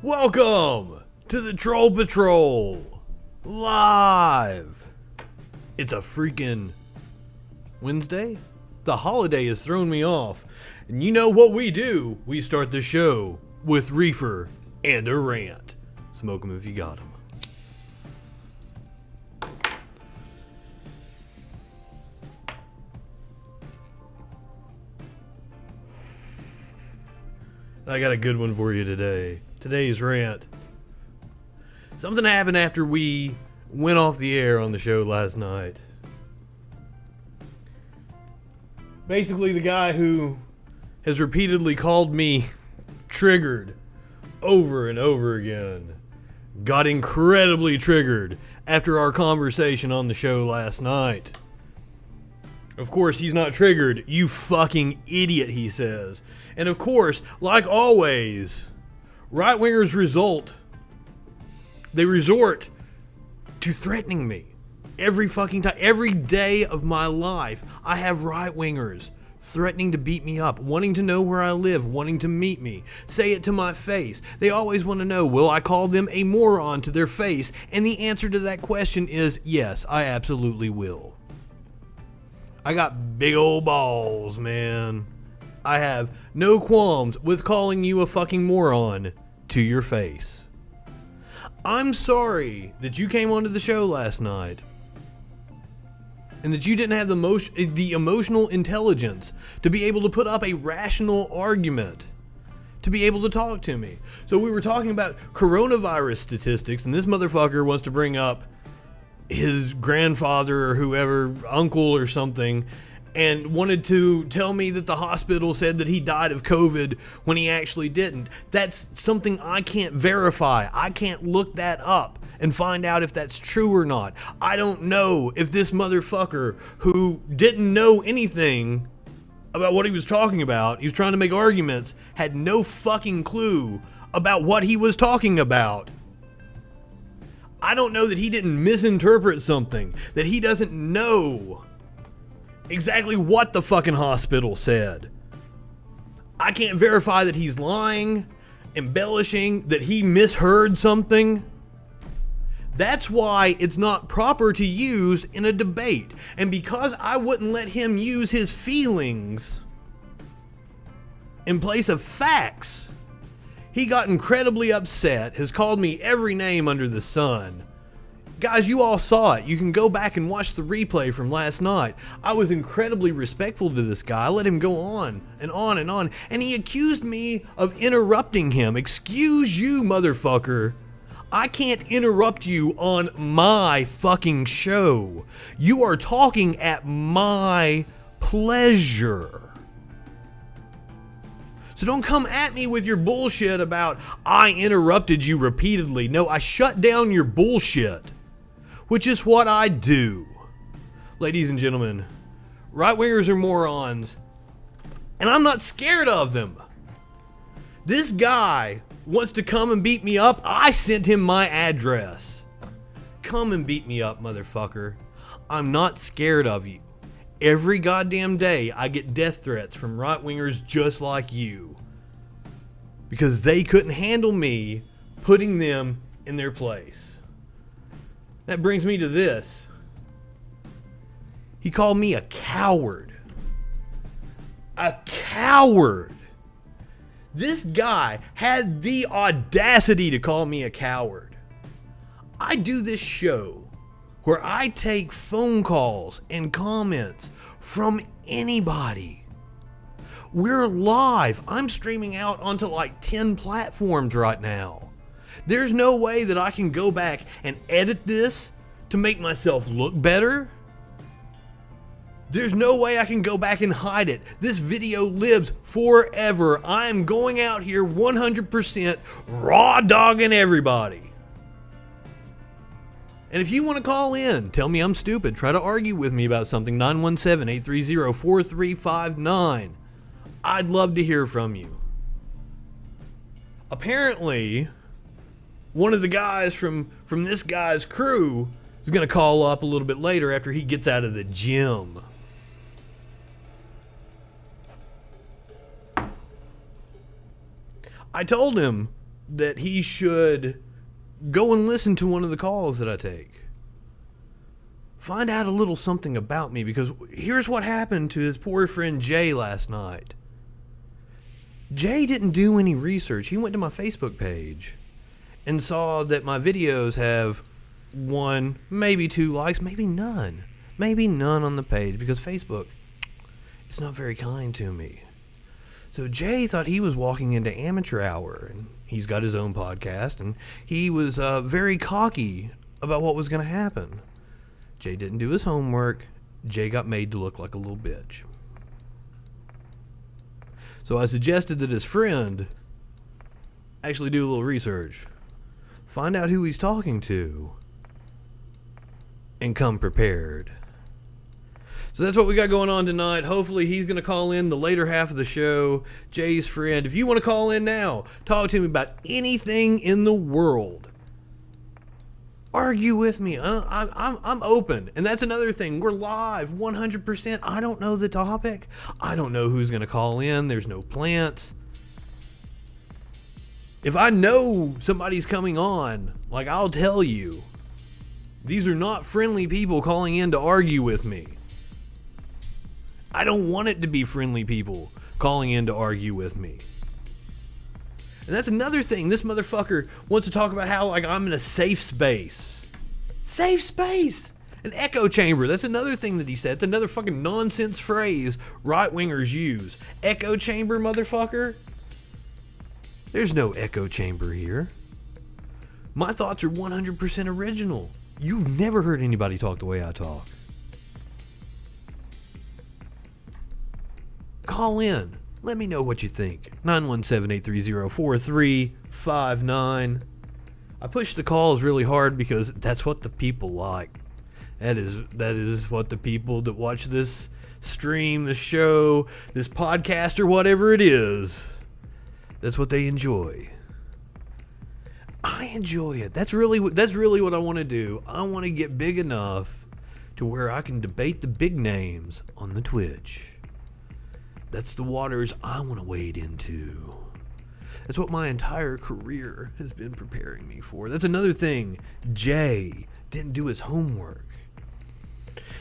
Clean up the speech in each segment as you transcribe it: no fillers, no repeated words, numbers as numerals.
Welcome to the Troll Patrol live. It's a freaking Wednesday. The holiday has thrown me off. And you know what we do? We start the show with Reefer and a rant. Smoke them if you got them. I got a good one for you today. Today's rant. Something happened after we went off the air on the show last night. Basically, the guy who has repeatedly called me triggered over and over again got incredibly triggered after our conversation on the show last night. Of course, he's not triggered, you fucking idiot, he says. And of course, like always, right-wingers resort to threatening me. Every fucking time, every day of my life, I have right-wingers threatening to beat me up, wanting to know where I live, wanting to meet me, say it to my face. They always want to know, will I call them a moron to their face? And the answer to that question is yes, I absolutely will. I got big old balls, man. I have no qualms with calling you a fucking moron to your face. I'm sorry that you came onto the show last night and that you didn't have the emotional intelligence to be able to put up a rational argument, to be able to talk to me. So we were talking about coronavirus statistics, and this motherfucker wants to bring up his grandfather or whoever, uncle or something, and wanted to tell me that the hospital said that he died of COVID when he actually didn't. That's something I can't verify. I can't look that up and find out if that's true or not. I don't know if this motherfucker who didn't know anything about what he was talking about, he was trying to make arguments, had no fucking clue about what he was talking about. I don't know that he didn't misinterpret something, that he doesn't know exactly what the fucking hospital said. I can't verify that he's lying, embellishing, that he misheard something. That's why it's not proper to use in a debate. And because I wouldn't let him use his feelings in place of facts, he got incredibly upset, has called me every name under the sun. Guys, you all saw it. You can go back and watch the replay from last night. I was incredibly respectful to this guy. I let him go on and on and on. And he accused me of interrupting him. Excuse you, motherfucker. I can't interrupt you on my fucking show. You are talking at my pleasure. So don't come at me with your bullshit about I interrupted you repeatedly. No, I shut down your bullshit, which is what I do. Ladies and gentlemen, right-wingers are morons, and I'm not scared of them. This guy wants to come and beat me up. I sent him my address. Come and beat me up, motherfucker. I'm not scared of you. Every goddamn day I get death threats from right-wingers just like you, because they couldn't handle me putting them in their place. That brings me to this. He called me a coward. A coward. This guy had the audacity to call me a coward. I do this show where I take phone calls and comments from anybody. We're live. I'm streaming out onto like 10 platforms right now. There's no way that I can go back and edit this to make myself look better. There's no way I can go back and hide it. This video lives forever. I'm going out here 100% raw dogging everybody. And if you want to call in, tell me I'm stupid, try to argue with me about something, 917-830-4359. I'd love to hear from you. Apparently, one of the guys from this guy's crew is going to call up a little bit later after he gets out of the gym. I told him that he should go and listen to one of the calls that I take. Find out a little something about me, because here's what happened to his poor friend Jay last night. Jay didn't do any research. He went to my Facebook page and saw that my videos have 1, maybe 2 likes, maybe none. Maybe none on the page, because Facebook, it's not very kind to me. So Jay thought he was walking into amateur hour, and he's got his own podcast, and he was very cocky about what was going to happen. Jay didn't do his homework. Jay got made to look like a little bitch. So I suggested that his friend actually do a little research, find out who he's talking to, and come prepared. So that's what we got going on tonight. Hopefully he's going to call in the later half of the show. Jay's friend. If you want to call in now, talk to me about anything in the world. Argue with me. I'm open. And that's another thing. We're live 100%. I don't know the topic. I don't know who's going to call in. There's no plants. If I know somebody's coming on, like, I'll tell you. These are not friendly people calling in to argue with me. I don't want it to be friendly people calling in to argue with me. And that's another thing. This motherfucker wants to talk about how, like, I'm in a safe space. Safe space! An echo chamber. That's another thing that he said. It's another fucking nonsense phrase right-wingers use. Echo chamber, motherfucker? There's no echo chamber here. My thoughts are 100% original. You've never heard anybody talk the way I talk. Call in. Let me know what you think. 917-830-4359. I push the calls really hard because that's what the people like. That is what the people that watch this stream, this show, this podcast, or whatever it is, that's what they enjoy. I enjoy it. That's really what I want to do. I want to get big enough to where I can debate the big names on the Twitch. That's the waters I want to wade into. That's what my entire career has been preparing me for. That's another thing. Jay didn't do his homework.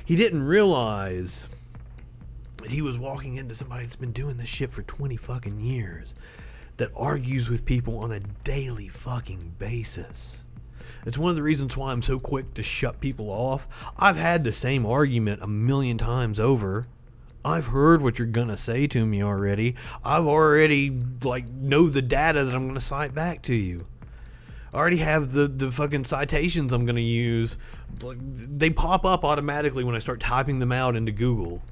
He didn't realize that he was walking into somebody that's been doing this shit for 20 fucking years, that argues with people on a daily fucking basis. It's one of the reasons why I'm so quick to shut people off. I've had the same argument a million times over. I've heard what you're gonna say to me already. I've already, like, know the data that I'm gonna cite back to you. I already have the fucking citations I'm gonna use. Like, they pop up automatically when I start typing them out into Google.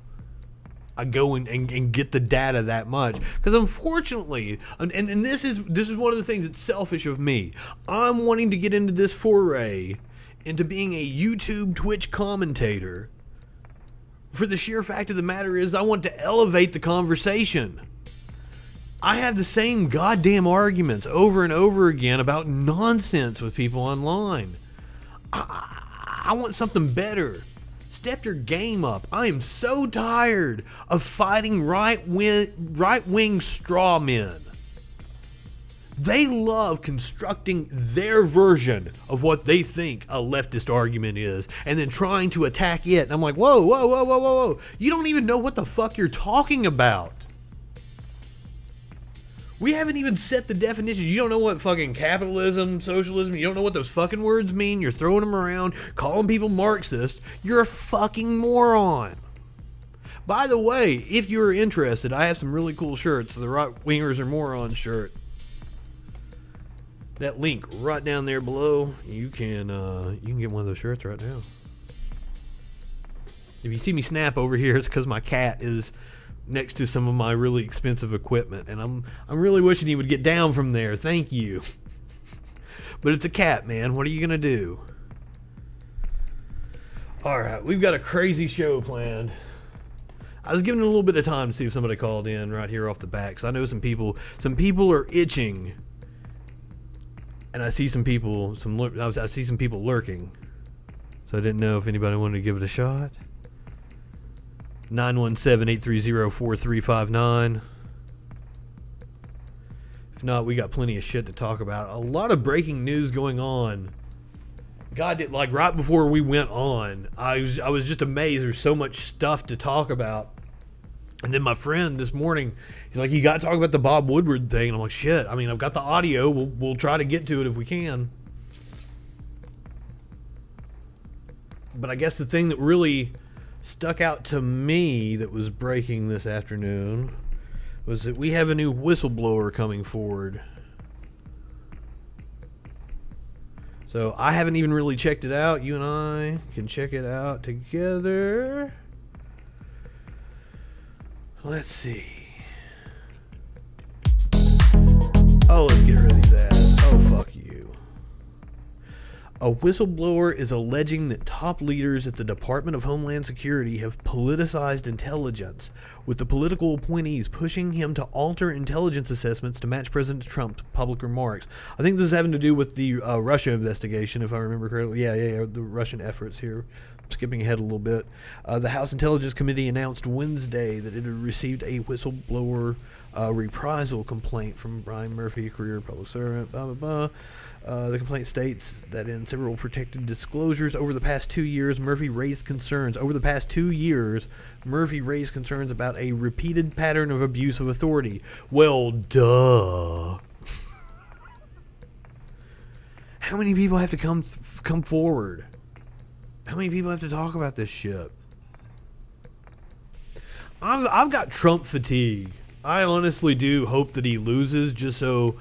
I go and get the data that much. Because unfortunately, and this is one of the things that's selfish of me. I'm wanting to get into this foray into being a YouTube Twitch commentator. For the sheer fact of the matter is, I want to elevate the conversation. I have the same goddamn arguments over and over again about nonsense with people online. I want something better. Step your game up. I am so tired of fighting right-wing straw men. They love constructing their version of what they think a leftist argument is and then trying to attack it. And I'm like, whoa. You don't even know what the fuck you're talking about. We haven't even set the definition. You don't know what fucking capitalism, socialism, you don't know what those fucking words mean. You're throwing them around, calling people Marxist. You're a fucking moron. By the way, if you're interested, I have some really cool shirts. The Right-Wingers Are Morons shirt. That link right down there below, you can get one of those shirts right now. If you see me snap over here, it's because my cat is next to some of my really expensive equipment, and I'm really wishing he would get down from there. Thank you. But it's a cat, man. What are you gonna do? All right, we've got a crazy show planned. I was giving it a little bit of time to see if somebody called in right here off the bat, because I know some people are itching. And I see some people, I see some people lurking. So I didn't know if anybody wanted to give it a shot. 917-830-4359. If not, we got plenty of shit to talk about. A lot of breaking news going on. God, like right before we went on, I was just amazed. There's so much stuff to talk about. And then my friend this morning, he's like, "You got to talk about the Bob Woodward thing." And I'm like, "Shit. I mean, I've got the audio. We'll try to get to it if we can." But I guess the thing that really stuck out to me that was breaking this afternoon was that we have a new whistleblower coming forward. So I haven't even really checked it out. You and I can check it out together. Let's see. Oh, let's get rid of these ads. Oh, fuck you. A whistleblower is alleging that top leaders at the Department of Homeland Security have politicized intelligence, with the political appointees pushing him to alter intelligence assessments to match President Trump's public remarks. I think this is having to do with the Russia investigation, if I remember correctly. Yeah, the Russian efforts here. Skipping ahead a little bit. The House Intelligence Committee announced Wednesday that it had received a whistleblower reprisal complaint from Brian Murphy, a career public servant, blah, blah, blah. The complaint states that in several protected disclosures over the past 2 years, Murphy raised concerns. Over the past 2 years, Murphy raised concerns about a repeated pattern of abuse of authority. Well, duh. How many people have to come forward? How many people have to talk about this shit? I've got Trump fatigue. I honestly do hope that he loses, just so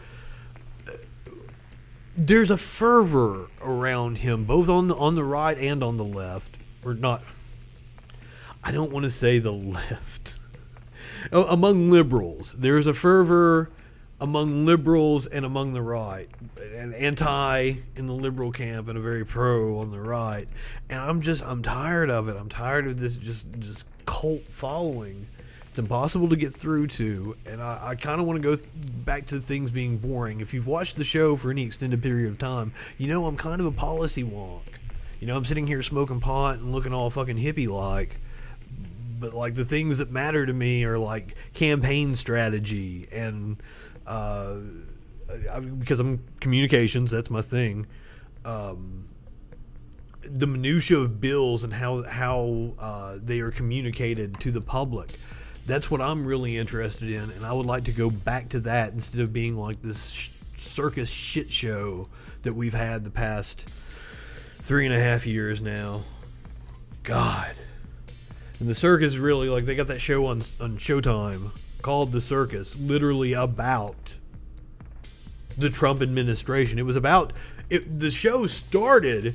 there's a fervor around him, both on the right and on the left, or not. I don't want to say the left. Among liberals, there's a fervor among liberals and among the right, an anti in the liberal camp and a very pro on the right. And I'm tired of it. I'm tired of this just cult following. It's impossible to get through to, and I kind of want to go back to things being boring. If you've watched the show for any extended period of time, you know I'm kind of a policy wonk. You know, I'm sitting here smoking pot and looking all fucking hippie-like, but like the things that matter to me are like campaign strategy and because I'm communications, that's my thing. The minutia of bills and how they are communicated to the public. That's what I'm really interested in, and I would like to go back to that instead of being like this circus shit show that we've had the past 3.5 years now. God. And the circus really, like, they got that show on Showtime called The Circus, literally about the Trump administration. It was about the show started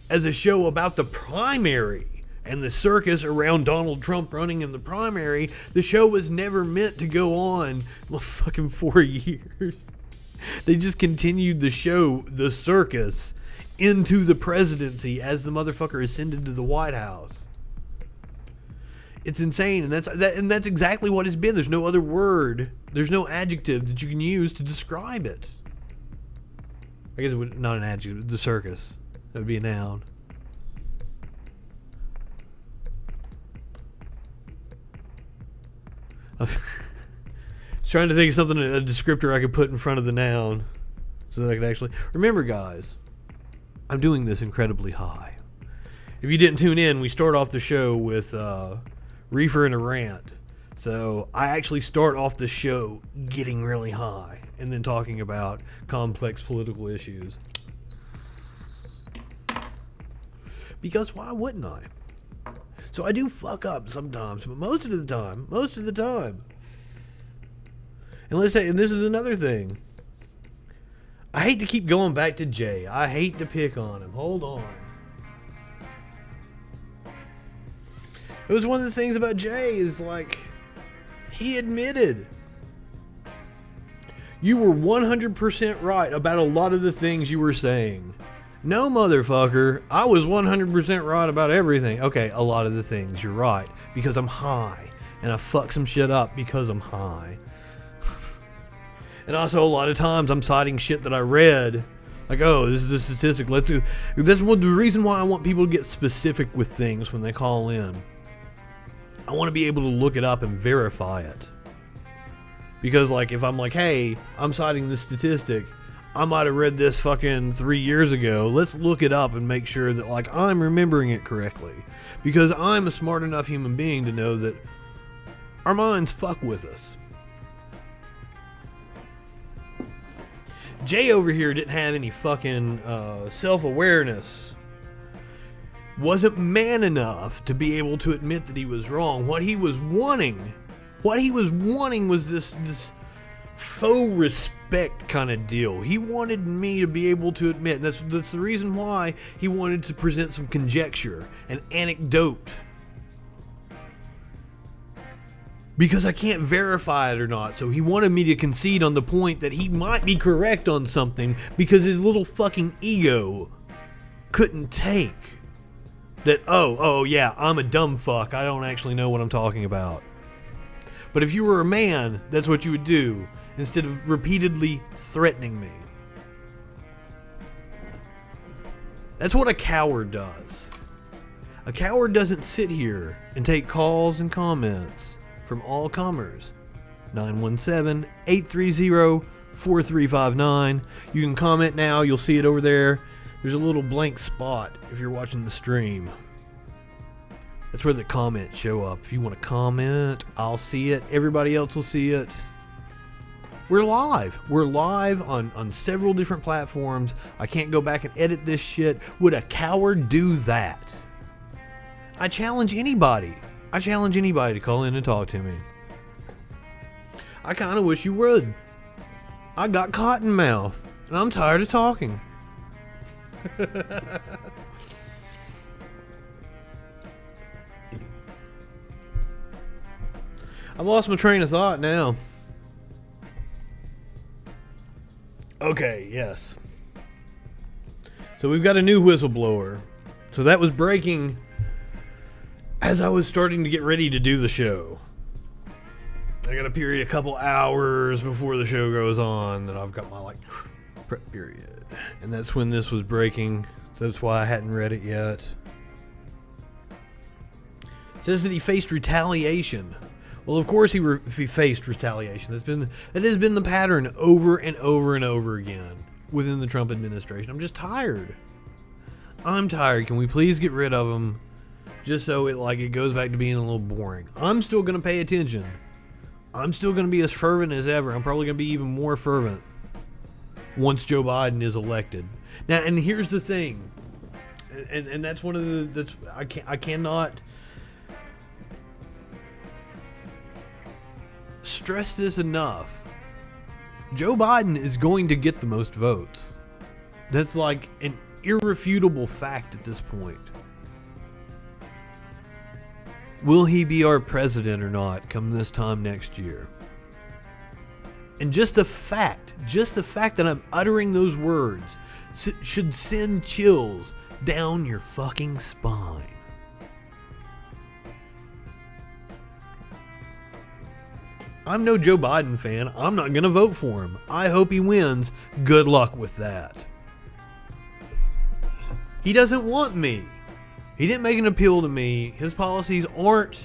as a show about the primary and the circus around Donald Trump running in the primary. The show was never meant to go on fucking 4 years. They just continued the show, The Circus, into the presidency as the motherfucker ascended to the White House. It's insane, and that's exactly what it's been. There's no other word, there's no adjective that you can use to describe it. I guess it would not an adjective. The circus, that would be a noun. I was trying to think of something, a descriptor I could put in front of the noun, so that I could actually remember, guys. I'm doing this incredibly high. If you didn't tune in, we start off the show with Reefer and a Rant. So I actually start off the show getting really high and then talking about complex political issues. Because why wouldn't I? So I do fuck up sometimes, but most of the time. And let's say, and this is another thing. I hate to keep going back to Jay. I hate to pick on him. Hold on. It was one of the things about Jay is like, he admitted you were 100% right about a lot of the things you were saying. No, motherfucker, I was 100% right about everything. Okay, a lot of the things, you're right, because I'm high, and I fuck some shit up because I'm high. And also, a lot of times, I'm citing shit that I read, like, oh, this is the statistic, let's do. That's the reason why I want people to get specific with things when they call in. I want to be able to look it up and verify it. Because, like, if I'm like, hey, I'm citing this statistic, I might have read this fucking 3 years ago. Let's look it up and make sure that, like, I'm remembering it correctly. Because I'm a smart enough human being to know that our minds fuck with us. Jay over here didn't have any fucking self-awareness. Wasn't man enough to be able to admit that he was wrong. What he was wanting was this faux respect kind of deal. He wanted me to be able to admit. That's the reason why he wanted to present some conjecture, an anecdote. Because I can't verify it or not. So he wanted me to concede on the point that he might be correct on something because his little fucking ego couldn't take that, oh yeah, I'm a dumb fuck. I don't actually know what I'm talking about. But if you were a man, that's what you would do instead of repeatedly threatening me. That's what a coward does. A coward doesn't sit here and take calls and comments from all comers. 917-830-4359. You can comment now. You'll see it over there. There's a little blank spot if you're watching the stream. That's where the comments show up. If you want to comment, I'll see it. Everybody else will see it. We're live. We're live on several different platforms. I can't go back and edit this shit. Would a coward do that? I challenge anybody. To call in and talk to me. I kind of wish you would. I got cotton mouth, and I'm tired of talking. I've lost my train of thought now. Okay, yes. So we've got a new whistleblower. So that was breaking as I was starting to get ready to do the show. I got a period a couple hours before the show goes on that I've got my like prep period. And that's when this was breaking. That's why I hadn't read it yet. It says that he faced retaliation. Well, of course he faced retaliation. That has been the pattern over and over and over again within the Trump administration. I'm just tired. I'm tired. Can we please get rid of him? Just so it goes back to being a little boring. I'm still going to pay attention. I'm still going to be as fervent as ever. I'm probably going to be even more fervent once Joe Biden is elected. Now, and here's the thing, and that's one of the I cannot stress this enough. Joe Biden is going to get the most votes. That's like an irrefutable fact at this point. Will he be our president or not come this time next year? And just the fact that I'm uttering those words should send chills down your fucking spine. I'm no Joe Biden fan. I'm not going to vote for him. I hope he wins. Good luck with that. He doesn't want me. He didn't make an appeal to me. His policies aren't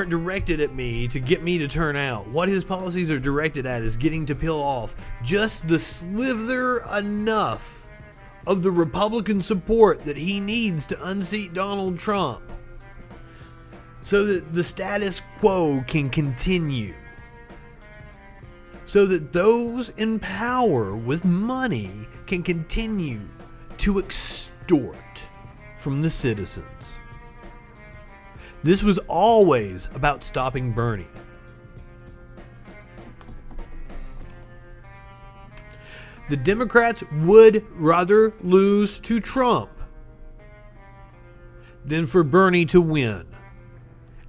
directed at me to get me to turn out. What his policies are directed at is getting to peel off just the slither enough of the Republican support that he needs to unseat Donald Trump so that the status quo can continue. So that those in power with money can continue to extort from the citizens. This was always about stopping Bernie. The Democrats would rather lose to Trump than for Bernie to win.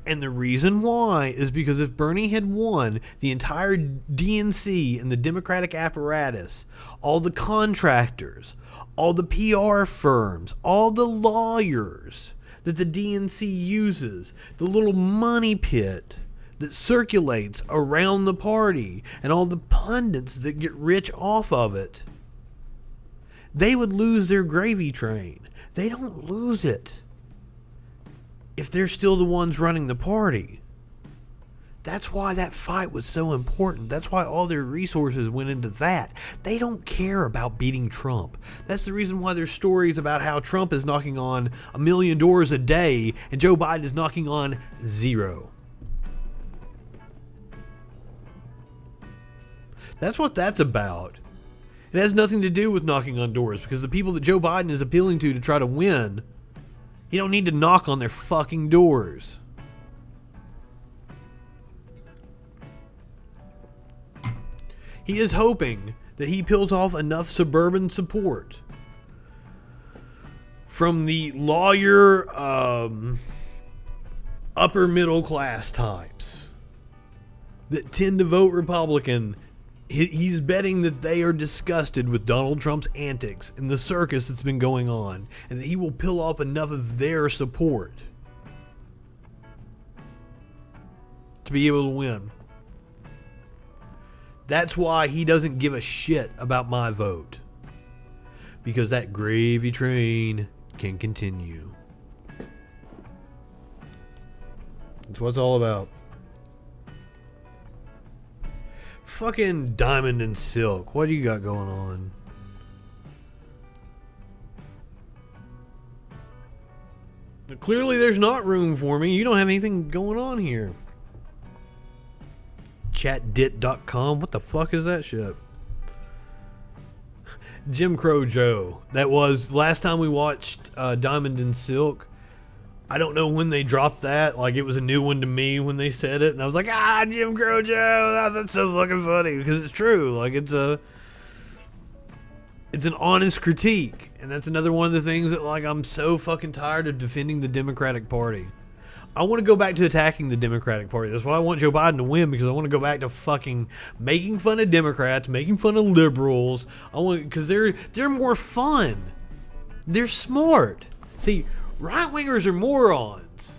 And the reason why is because if Bernie had won, the entire DNC and the Democratic apparatus, all the contractors, all the PR firms, all the lawyers that the DNC uses, the little money pit that circulates around the party, and all the pundits that get rich off of it, they would lose their gravy train. They don't lose it if they're still the ones running the party. That's why that fight was so important. That's why all their resources went into that. They don't care about beating Trump. That's the reason why there's stories about how Trump is knocking on 1 million doors a day and Joe Biden is knocking on 0. That's what that's about. It has nothing to do with knocking on doors, because the people that Joe Biden is appealing to try to win, you don't need to knock on their fucking doors. He is hoping that he peels off enough suburban support from the lawyer, upper middle class types that tend to vote Republican. He's betting that they are disgusted with Donald Trump's antics and the circus that's been going on, and that he will peel off enough of their support to be able to win. That's why he doesn't give a shit about my vote, because that gravy train can continue. That's what it's all about. Fucking Diamond and Silk, what do you got going on? Clearly there's not room for me. You don't have anything going on here. Chatdit.com, what the fuck is that shit? Jim Crow Joe. That was last time we watched Diamond and Silk. I don't know when they dropped that. Like, it was a new one to me when they said it, and I was like, Jim Crow Joe, that's so fucking funny, because it's true. Like, it's an honest critique, and that's another one of the things that, like, I'm so fucking tired of defending the Democratic Party. I want to go back to attacking the Democratic Party. That's why I want Joe Biden to win, because I want to go back to fucking making fun of Democrats, making fun of liberals. Because they're more fun. They're smart. See, right-wingers are morons.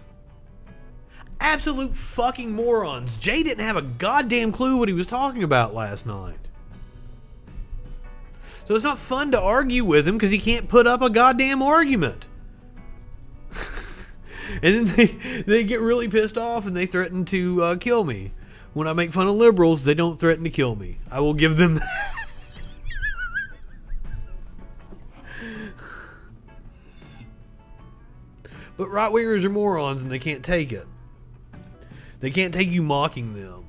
Absolute fucking morons. Jay didn't have a goddamn clue what he was talking about last night. So it's not fun to argue with him because he can't put up a goddamn argument. And then they get really pissed off and they threaten to kill me. When I make fun of liberals, they don't threaten to kill me. I will give them that. But right-wingers are morons and they can't take it. They can't take you mocking them.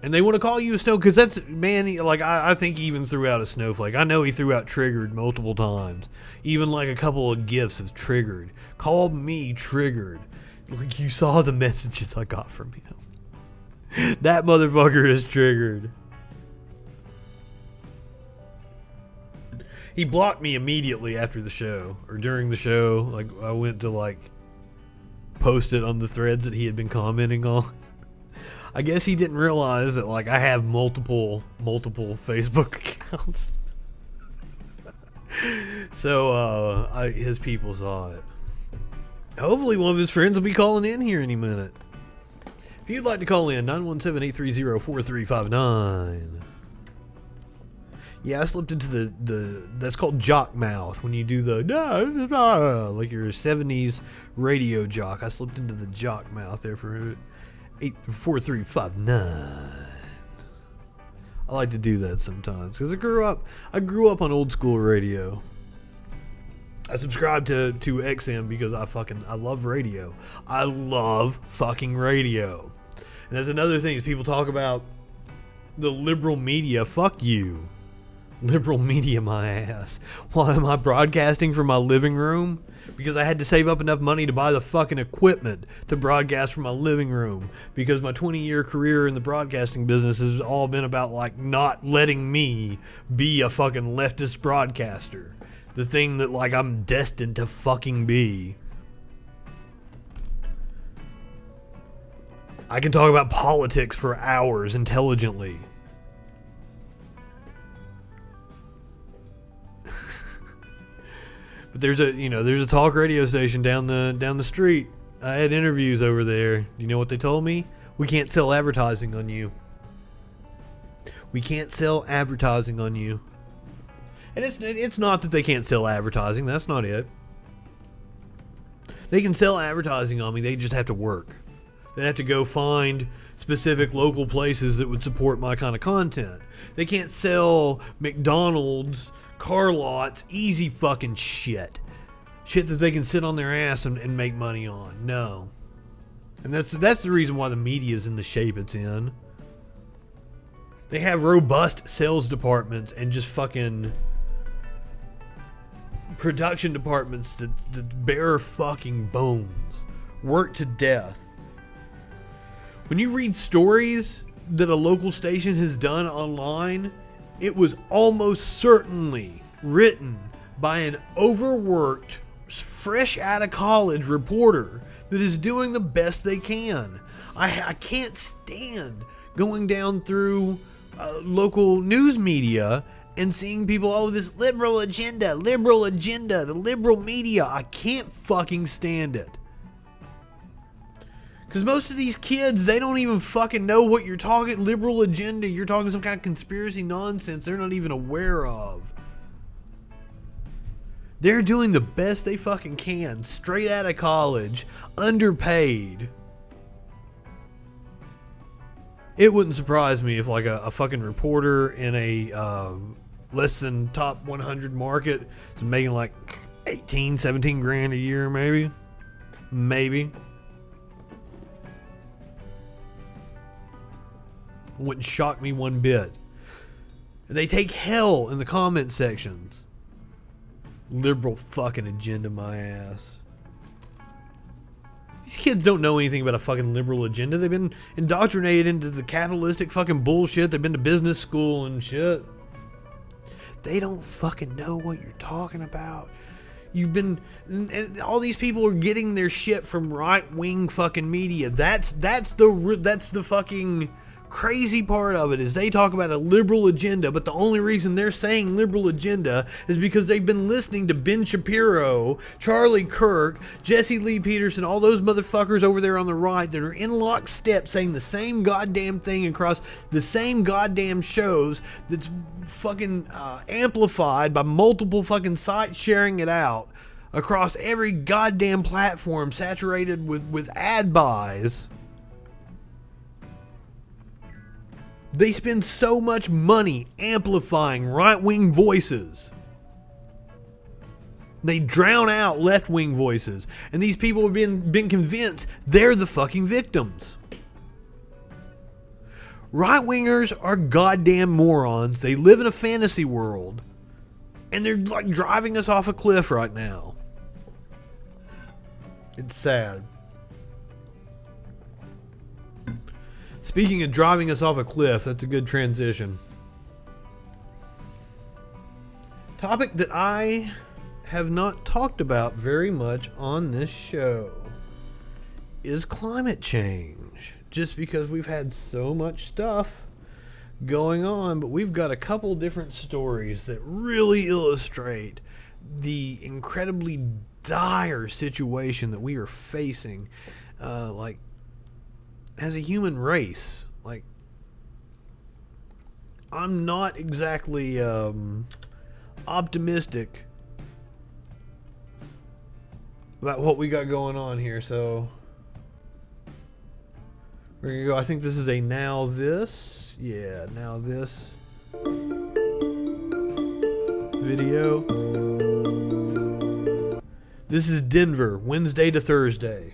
And they want to call you a snowflake, because that's, man, like, I think he even threw out a snowflake. I know he threw out triggered multiple times. Even like a couple of gifs of triggered. Called me triggered. Like, you saw the messages I got from him. That motherfucker is triggered. He blocked me immediately after the show, or during the show. Like, I went to, like, post it on the threads that he had been commenting on. I guess he didn't realize that, like, I have multiple Facebook accounts. So, his people saw it. Hopefully one of his friends will be calling in here any minute. If you'd like to call in, 917-830-4359. Yeah, I slipped into the that's called jock mouth. When you do the like your 70s radio jock. I slipped into the jock mouth there for 84359. I like to do that sometimes because I grew up on old school radio. I subscribe to XM because I love radio. I love fucking radio. And that's another thing is people talk about the liberal media. Fuck you. Liberal media my ass. Why am I broadcasting from my living room? Because I had to save up enough money to buy the fucking equipment to broadcast from my living room. Because my 20-year career in the broadcasting business has all been about, like, not letting me be a fucking leftist broadcaster. The thing that, like, I'm destined to fucking be. I can talk about politics for hours intelligently. But there's a talk radio station down the street. I had interviews over there. You know what they told me? We can't sell advertising on you. We can't sell advertising on you. And it's not that they can't sell advertising. That's not it. They can sell advertising on me. They just have to work. They have to go find specific local places that would support my kind of content. They can't sell McDonald's, car lots, easy fucking shit. Shit that they can sit on their ass and make money on. No. And that's the reason why the media is in the shape it's in. They have robust sales departments and just fucking production departments that bare fucking bones. Work to death. When you read stories that a local station has done online, it was almost certainly written by an overworked, fresh out of college reporter that is doing the best they can. I can't stand going down through local news media and seeing people, oh, this liberal agenda, the liberal media. I can't fucking stand it. Because most of these kids, they don't even fucking know what you're talking. Liberal agenda, you're talking some kind of conspiracy nonsense they're not even aware of. They're doing the best they fucking can, straight out of college, underpaid. It wouldn't surprise me if like a fucking reporter in a less than top 100 market is making like 18, 17 grand a year, maybe. Maybe. Wouldn't shock me one bit. They take hell in the comment sections. Liberal fucking agenda, my ass. These kids don't know anything about a fucking liberal agenda. They've been indoctrinated into the capitalistic fucking bullshit. They've been to business school and shit. They don't fucking know what you're talking about. And all these people are getting their shit from right-wing fucking media. That's the fucking crazy part of it, is they talk about a liberal agenda, but the only reason they're saying liberal agenda is because they've been listening to Ben Shapiro, Charlie Kirk, Jesse Lee Peterson, all those motherfuckers over there on the right that are in lockstep saying the same goddamn thing across the same goddamn shows, that's fucking amplified by multiple fucking sites sharing it out across every goddamn platform, saturated with ad buys. They spend so much money amplifying right-wing voices. They drown out left-wing voices. And these people have been convinced they're the fucking victims. Right-wingers are goddamn morons. They live in a fantasy world. And they're like driving us off a cliff right now. It's sad. Speaking of driving us off a cliff, that's a good transition. Topic that I have not talked about very much on this show is climate change. Just because we've had so much stuff going on, but we've got a couple different stories that really illustrate the incredibly dire situation that we are facing, as a human race. Like, I'm not exactly optimistic about what we got going on here, so we're gonna go. I think this is a now this video. This is Denver, Wednesday to Thursday.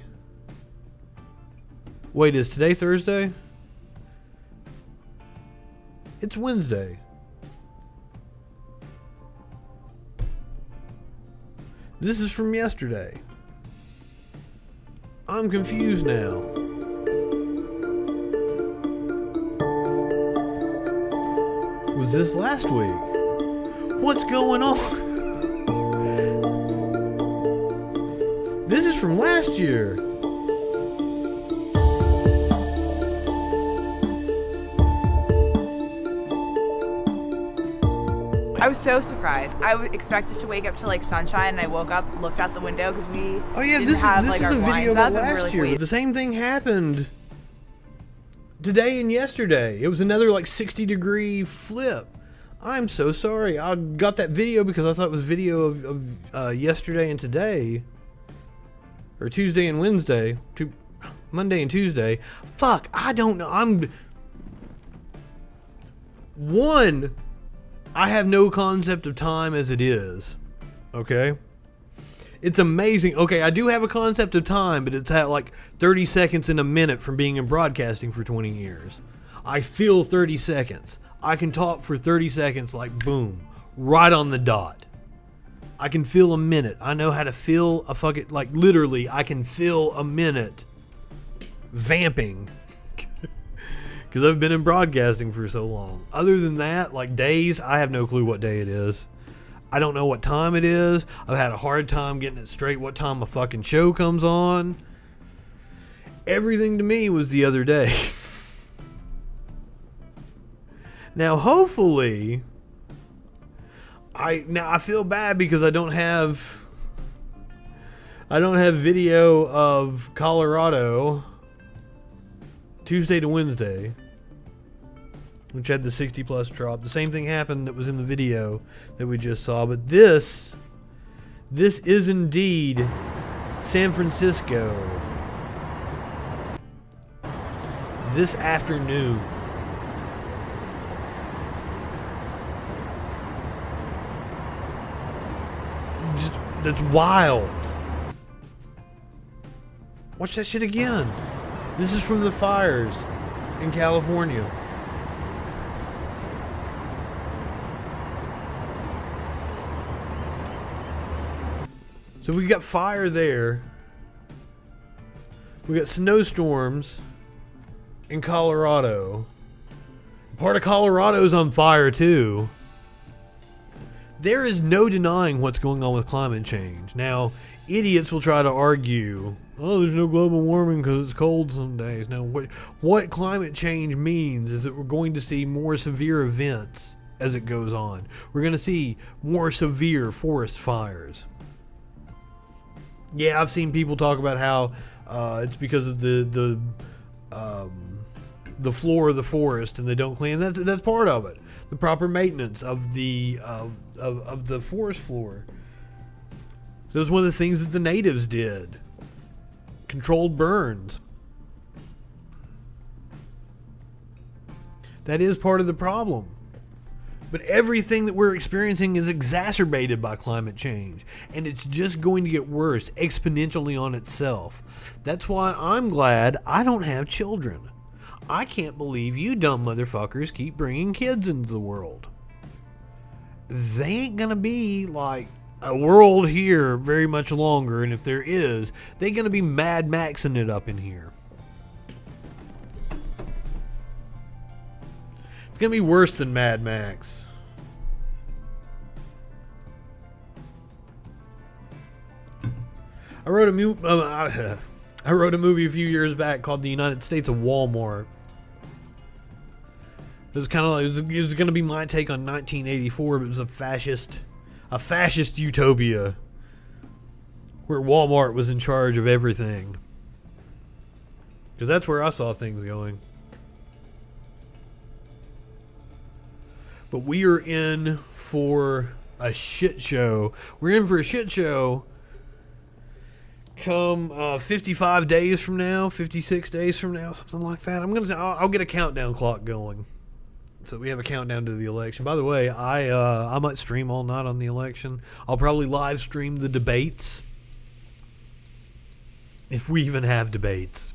Wait, is today Thursday? It's Wednesday. This is from yesterday. I'm confused now. Was this last week? What's going on? This is from last year. I was so surprised. I expected to wake up to like sunshine, and I woke up, looked out the window because we didn't have like our blinds up, and we were like, wait. The same thing happened today and yesterday. It was another like 60-degree flip. I'm so sorry. I got that video because I thought it was video of yesterday and today, or Tuesday and Wednesday. Monday and Tuesday. Fuck, I don't know. I have no concept of time as it is. Okay? It's amazing. Okay, I do have a concept of time, but it's at like 30 seconds in a minute from being in broadcasting for 20 years. I feel 30 seconds. I can talk for 30 seconds like boom, right on the dot. I can feel a minute. I know how to feel a fucking, like literally, I can feel a minute vamping. Because I've been in broadcasting for so long. Other than that, like days, I have no clue what day it is. I don't know what time it is. I've had a hard time getting it straight what time a fucking show comes on. Everything to me was the other day. Now, hopefully, I feel bad because I don't have video of Colorado Tuesday to Wednesday, which had the 60 plus drop. The same thing happened that was in the video that we just saw, but this is indeed San Francisco this afternoon. That's wild. Watch that shit again. This is from the fires in California. So we got fire there. We got snowstorms in Colorado. Part of Colorado's on fire too. There is no denying what's going on with climate change. Now, idiots will try to argue, oh, there's no global warming because it's cold some days. Now, what climate change means is that we're going to see more severe events as it goes on. We're going to see more severe forest fires. Yeah, I've seen people talk about how it's because of the floor of the forest and they don't clean. That's part of it. The proper maintenance of the forest floor. So it was one of the things that the natives did. Controlled burns. That is part of the problem. But everything that we're experiencing is exacerbated by climate change. And it's just going to get worse exponentially on itself. That's why I'm glad I don't have children. I can't believe you dumb motherfuckers keep bringing kids into the world. They ain't gonna be like a world here very much longer, and if there is, they're gonna be Mad Maxing it up in here. It's gonna be worse than Mad Max. I wrote a movie a few years back called The United States of Walmart. It was kind of like it was going to be my take on 1984, but it was a fascist utopia where Walmart was in charge of everything. Because that's where I saw things going. But we are in for a shit show. We're in for a shit show come 55 days from now, 56 days from now, something like that. I'll get a countdown clock going. So we have a countdown to the election. By the way, I might stream all night on the election. I'll probably live stream the debates. If we even have debates.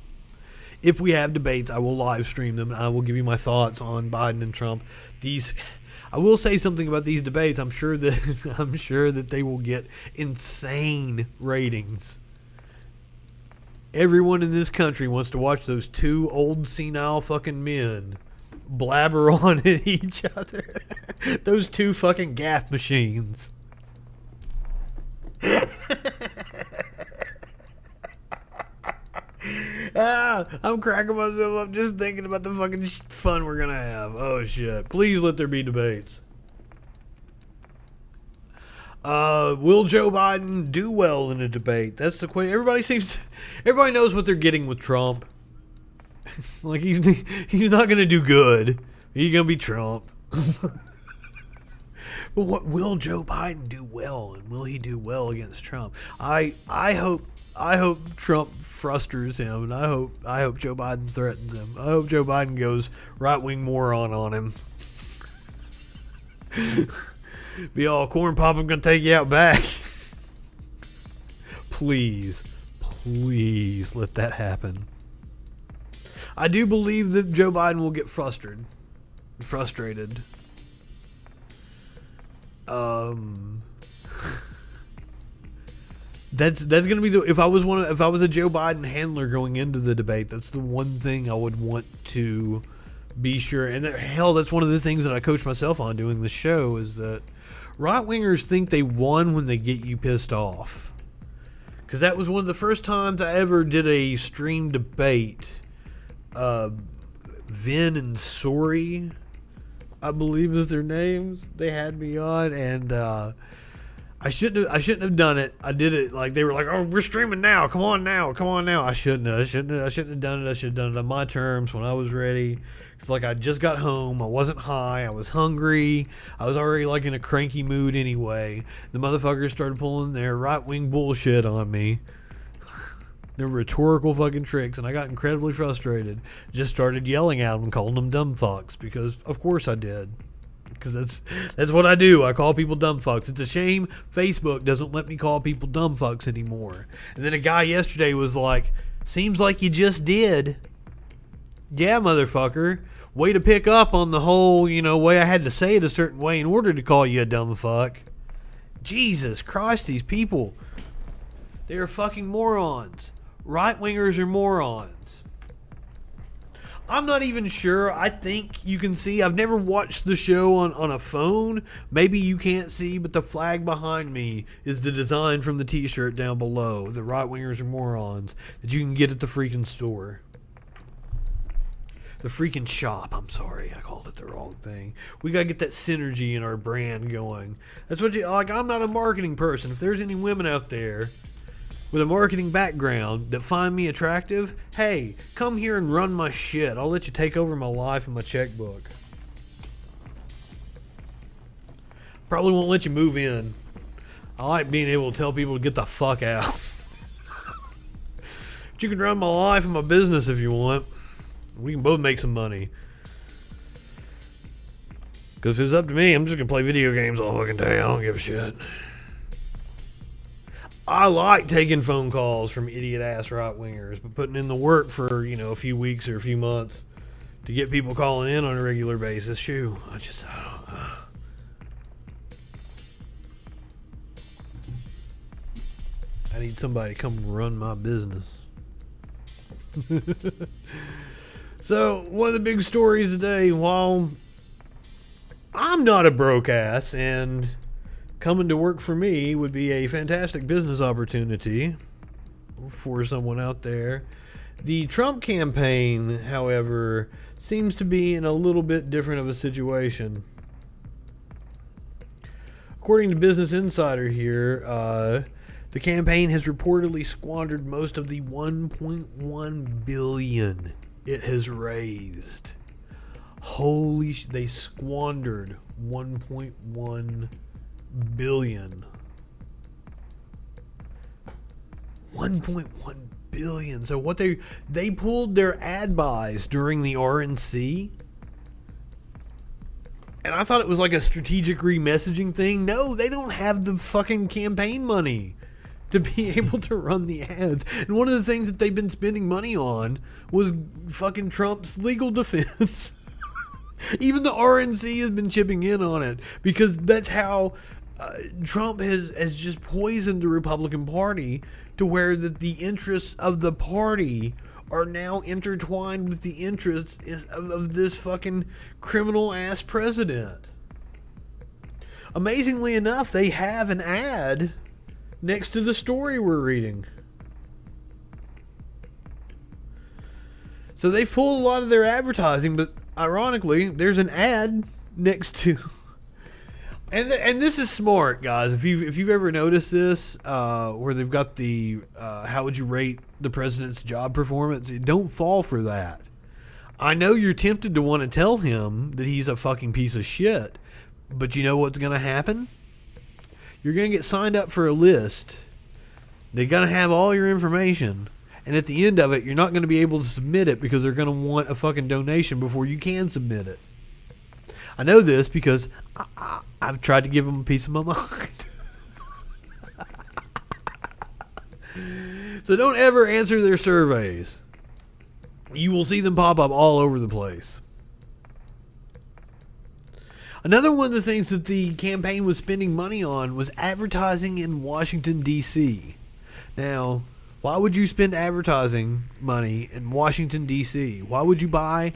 If we have debates, I will live stream them and I will give you my thoughts on Biden and Trump. I will say something about these debates. I'm sure that they will get insane ratings. Everyone in this country wants to watch those two old senile fucking men blabber on at each other. Those two fucking gaff machines. I'm cracking myself up just thinking about the fucking fun we're gonna have. Oh shit. Please let there be debates. Will Joe Biden do well in a debate? That's the question. Everybody knows what they're getting with Trump. Like he's not gonna do good. He's gonna be Trump. But what will Joe Biden do well, and will he do well against Trump? I hope I hope Trump frustrates him, and I hope Joe Biden threatens him. I hope Joe Biden goes right-wing moron on him. Be all, corn pop, I'm gonna take you out back. Please let that happen. I do believe that Joe Biden will get frustrated. That's gonna be if I was a Joe Biden handler going into the debate, that's the one thing I would want to be sure. And that's one of the things that I coach myself on doing the show, is that right wingers think they won when they get you pissed off. Because that was one of the first times I ever did a stream debate. Vin and Sori, I believe is their names. They had me on, and I shouldn't have done it. I did it like they were like, "Oh, we're streaming now. Come on now. I shouldn't have done it. I should have done it on my terms when I was ready. It's like I just got home. I wasn't high. I was hungry. I was already like in a cranky mood anyway. The motherfuckers started pulling their right-wing bullshit on me. Their rhetorical fucking tricks, and I got incredibly frustrated. Just started yelling at them, calling them dumb fucks, because of course I did. Because that's what I do. I call people dumb fucks. It's a shame Facebook doesn't let me call people dumb fucks anymore. And then a guy yesterday was like, "Seems like you just did." Yeah, motherfucker. Way to pick up on the whole, way I had to say it a certain way in order to call you a dumb fuck. Jesus Christ, these people. They are fucking morons. Right-wingers are morons. I'm not even sure. I think you can see. I've never watched the show on a phone. Maybe you can't see, but the flag behind me is the design from the t-shirt down below. The right-wingers are morons that you can get at the freaking store. The freaking shop. I'm sorry. I called it the wrong thing. We got to get that synergy in our brand going. That's what I'm not a marketing person. If there's any women out there with a marketing background that find me attractive, hey, come here and run my shit. I'll let you take over my life and my checkbook. Probably won't let you move in. I like being able to tell people to get the fuck out. But you can run my life and my business if you want. We can both make some money. Because if it's up to me, I'm just going to play video games all fucking day. I don't give a shit. I like taking phone calls from idiot-ass right-wingers, but putting in the work for, a few weeks or a few months to get people calling in on a regular basis, I need somebody to come run my business. So, one of the big stories today, while I'm not a broke ass, and coming to work for me would be a fantastic business opportunity for someone out there, the Trump campaign, however, seems to be in a little bit different of a situation. According to Business Insider here, the campaign has reportedly squandered most of the $1.1 billion it has raised. They squandered $1.1 billion. $1.1 billion. So what they pulled their ad buys during the RNC, and I thought it was like a strategic remessaging thing. No, they don't have the fucking campaign money to be able to run the ads. And one of the things that they've been spending money on was fucking Trump's legal defense. Even the RNC has been chipping in on it, because that's how Trump has just poisoned the Republican Party to where that the interests of the party are now intertwined with the interests of this fucking criminal ass president. Amazingly enough, they have an ad next to the story we're reading. So they pulled a lot of their advertising, but ironically, there's an ad next to. And this is smart, guys. If you've ever noticed this, where they've got the how would you rate the president's job performance? Don't fall for that. I know you're tempted to want to tell him that he's a fucking piece of shit, but you know what's going to happen? You're going to get signed up for a list They're going to have all your information. And at the end of it, you're not going to be able to submit it because they're going to want a fucking donation before you can submit it. I know this because I've tried to give them a piece of my mind. So don't ever answer their surveys. You will see them pop up all over the place. Another one of the things that the campaign was spending money on was advertising in Washington, D.C. Now, why would you spend advertising money in Washington, D.C.? Why would you buy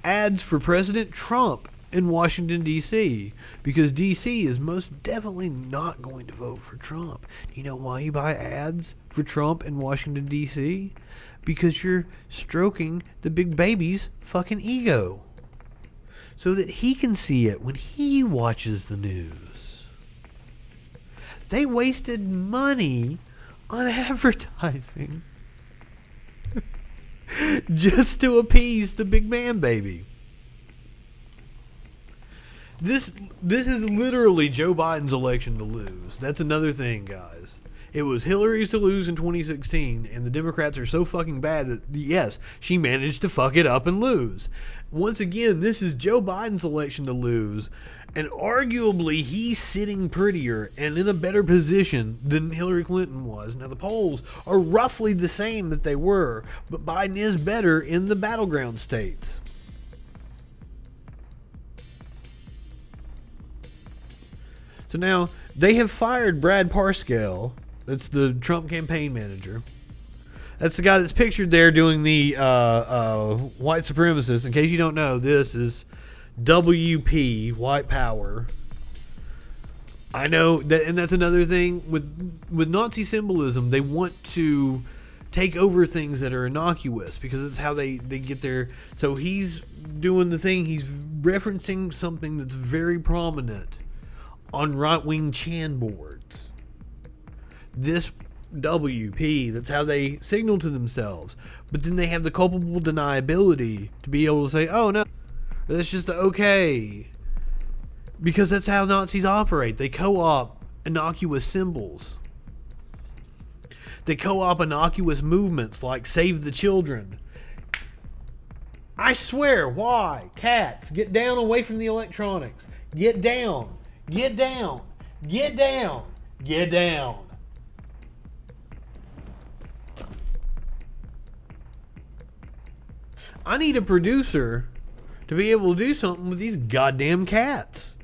ads for President Trump in Washington, D.C.? Because D.C. is most definitely not going to vote for Trump. Do you know why you buy ads for Trump in Washington, D.C.? Because you're stroking the big baby's fucking ego, so that he can see it when he watches the news. They wasted money on advertising just to appease the big man baby. This is literally Joe Biden's election to lose. That's another thing, guys. It was Hillary's to lose in 2016, and the Democrats are so fucking bad that, yes, she managed to fuck it up and lose. Once again, this is Joe Biden's election to lose, and arguably he's sitting prettier and in a better position than Hillary Clinton was. Now, the polls are roughly the same that they were, but Biden is better in the battleground states. So now, they have fired Brad Parscale. That's the Trump campaign manager. That's the guy that's pictured there doing the white supremacist. In case you don't know, this is WP, white power. I know that, and that's another thing with Nazi symbolism. They want to take over things that are innocuous because it's how they get their. So he's doing the thing. He's referencing something that's very prominent on right-wing Chan boards. This WP, that's how they signal to themselves. But then they have the culpable deniability to be able to say, oh no, that's just okay. Because that's how Nazis operate. They co-op innocuous symbols. They co-op innocuous movements like Save the Children. I swear, why? Cats, get down away from the electronics. Get down. Get down. Get down. Get down. I need a producer to be able to do something with these goddamn cats.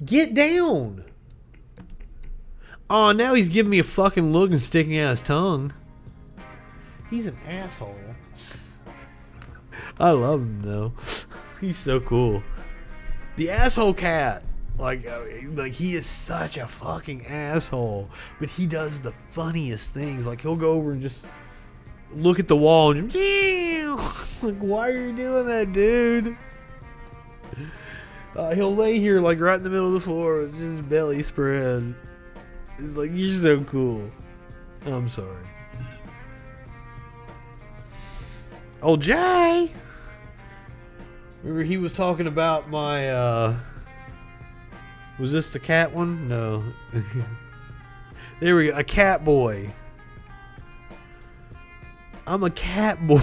Get down. Oh, now he's giving me a fucking look and sticking out his tongue. He's an asshole. I love him though. He's so cool. The asshole cat. Like he is such a fucking asshole. But he does the funniest things. Like he'll go over and just look at the wall and just, like, why are you doing that, dude? He'll lay here like right in the middle of the floor with his belly spread. It's like, you're so cool. I'm sorry. Oh, Jay! Remember he was talking about my, was this the cat one? No. There we go. A cat boy. I'm a cat boy.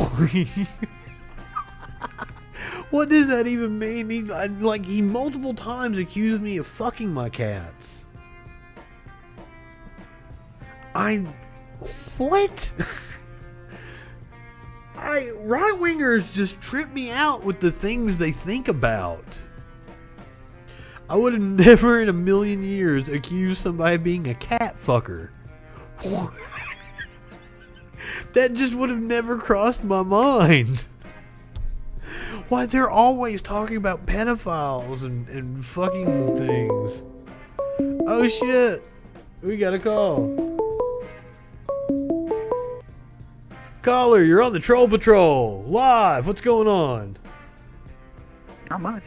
What does that even mean? He multiple times accused me of fucking my cats. What? Right-wingers just trip me out with the things they think about. I would have never in a million years accused somebody of being a cat fucker. That just would have never crossed my mind. Why, they're always talking about pedophiles and fucking things. Oh shit. We got a call. Caller, you're on the Troll Patrol. Live. What's going on? Not much.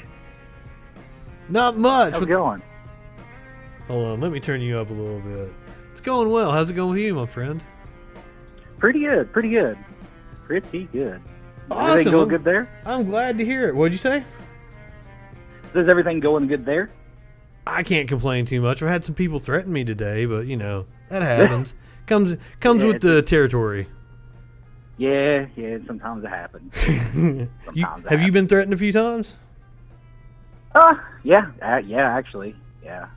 Not much. How's it going? Hold on, let me turn you up a little bit. It's going well. How's it going with you, my friend? Pretty good. Pretty good. Pretty good. Awesome. Everything going good there? I'm glad to hear it. What'd you say? Is everything going good there? I can't complain too much. I've had some people threaten me today, but you know that happens. comes with the territory. Yeah, sometimes it happens. Have you been threatened a few times? Yeah, actually, yeah.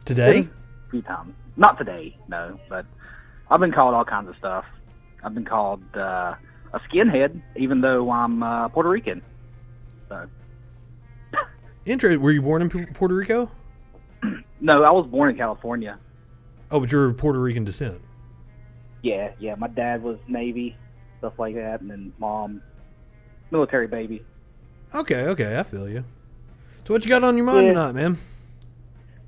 Today? A few times. Not today, no, but I've been called all kinds of stuff. I've been called a skinhead, even though I'm Puerto Rican. So. Were you born in Puerto Rico? No, I was born in California. Oh, but you're of Puerto Rican descent. Yeah. My dad was Navy, stuff like that, and then mom, military baby. Okay, I feel you. So what you got on your mind tonight, man?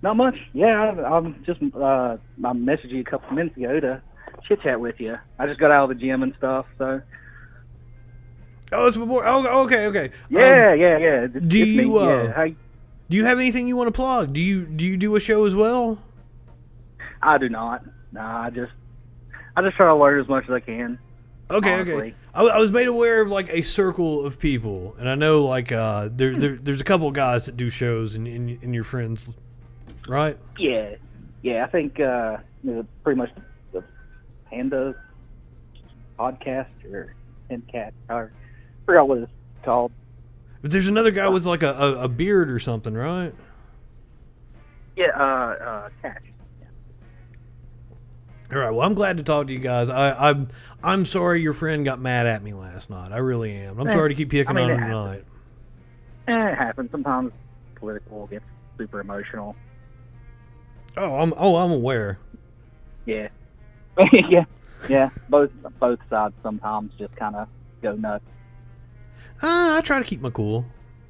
Not much. Yeah, I'm just I messaged you a couple minutes ago to chit chat with you. I just got out of the gym and stuff, so. Oh, it's before. Oh, okay. Yeah. Do you have anything you want to plug? Do you do a show as well? I do not. No, I just try to learn as much as I can. Okay, honestly. okay. I was made aware of like a circle of people, and I know like there's a couple of guys that do shows in your friends, right? Yeah. I think pretty much the Panda podcast or Pencat, or I forgot what it's called. But there's another guy with like a beard or something, right? Yeah, Catch. All right. Well, I'm glad to talk to you guys. I'm sorry your friend got mad at me last night. I really am. I'm sorry to keep picking on him tonight. It happens. Sometimes political gets super emotional. Oh, I'm aware. Yeah. yeah. Both sides sometimes just kind of go nuts. I try to keep my cool.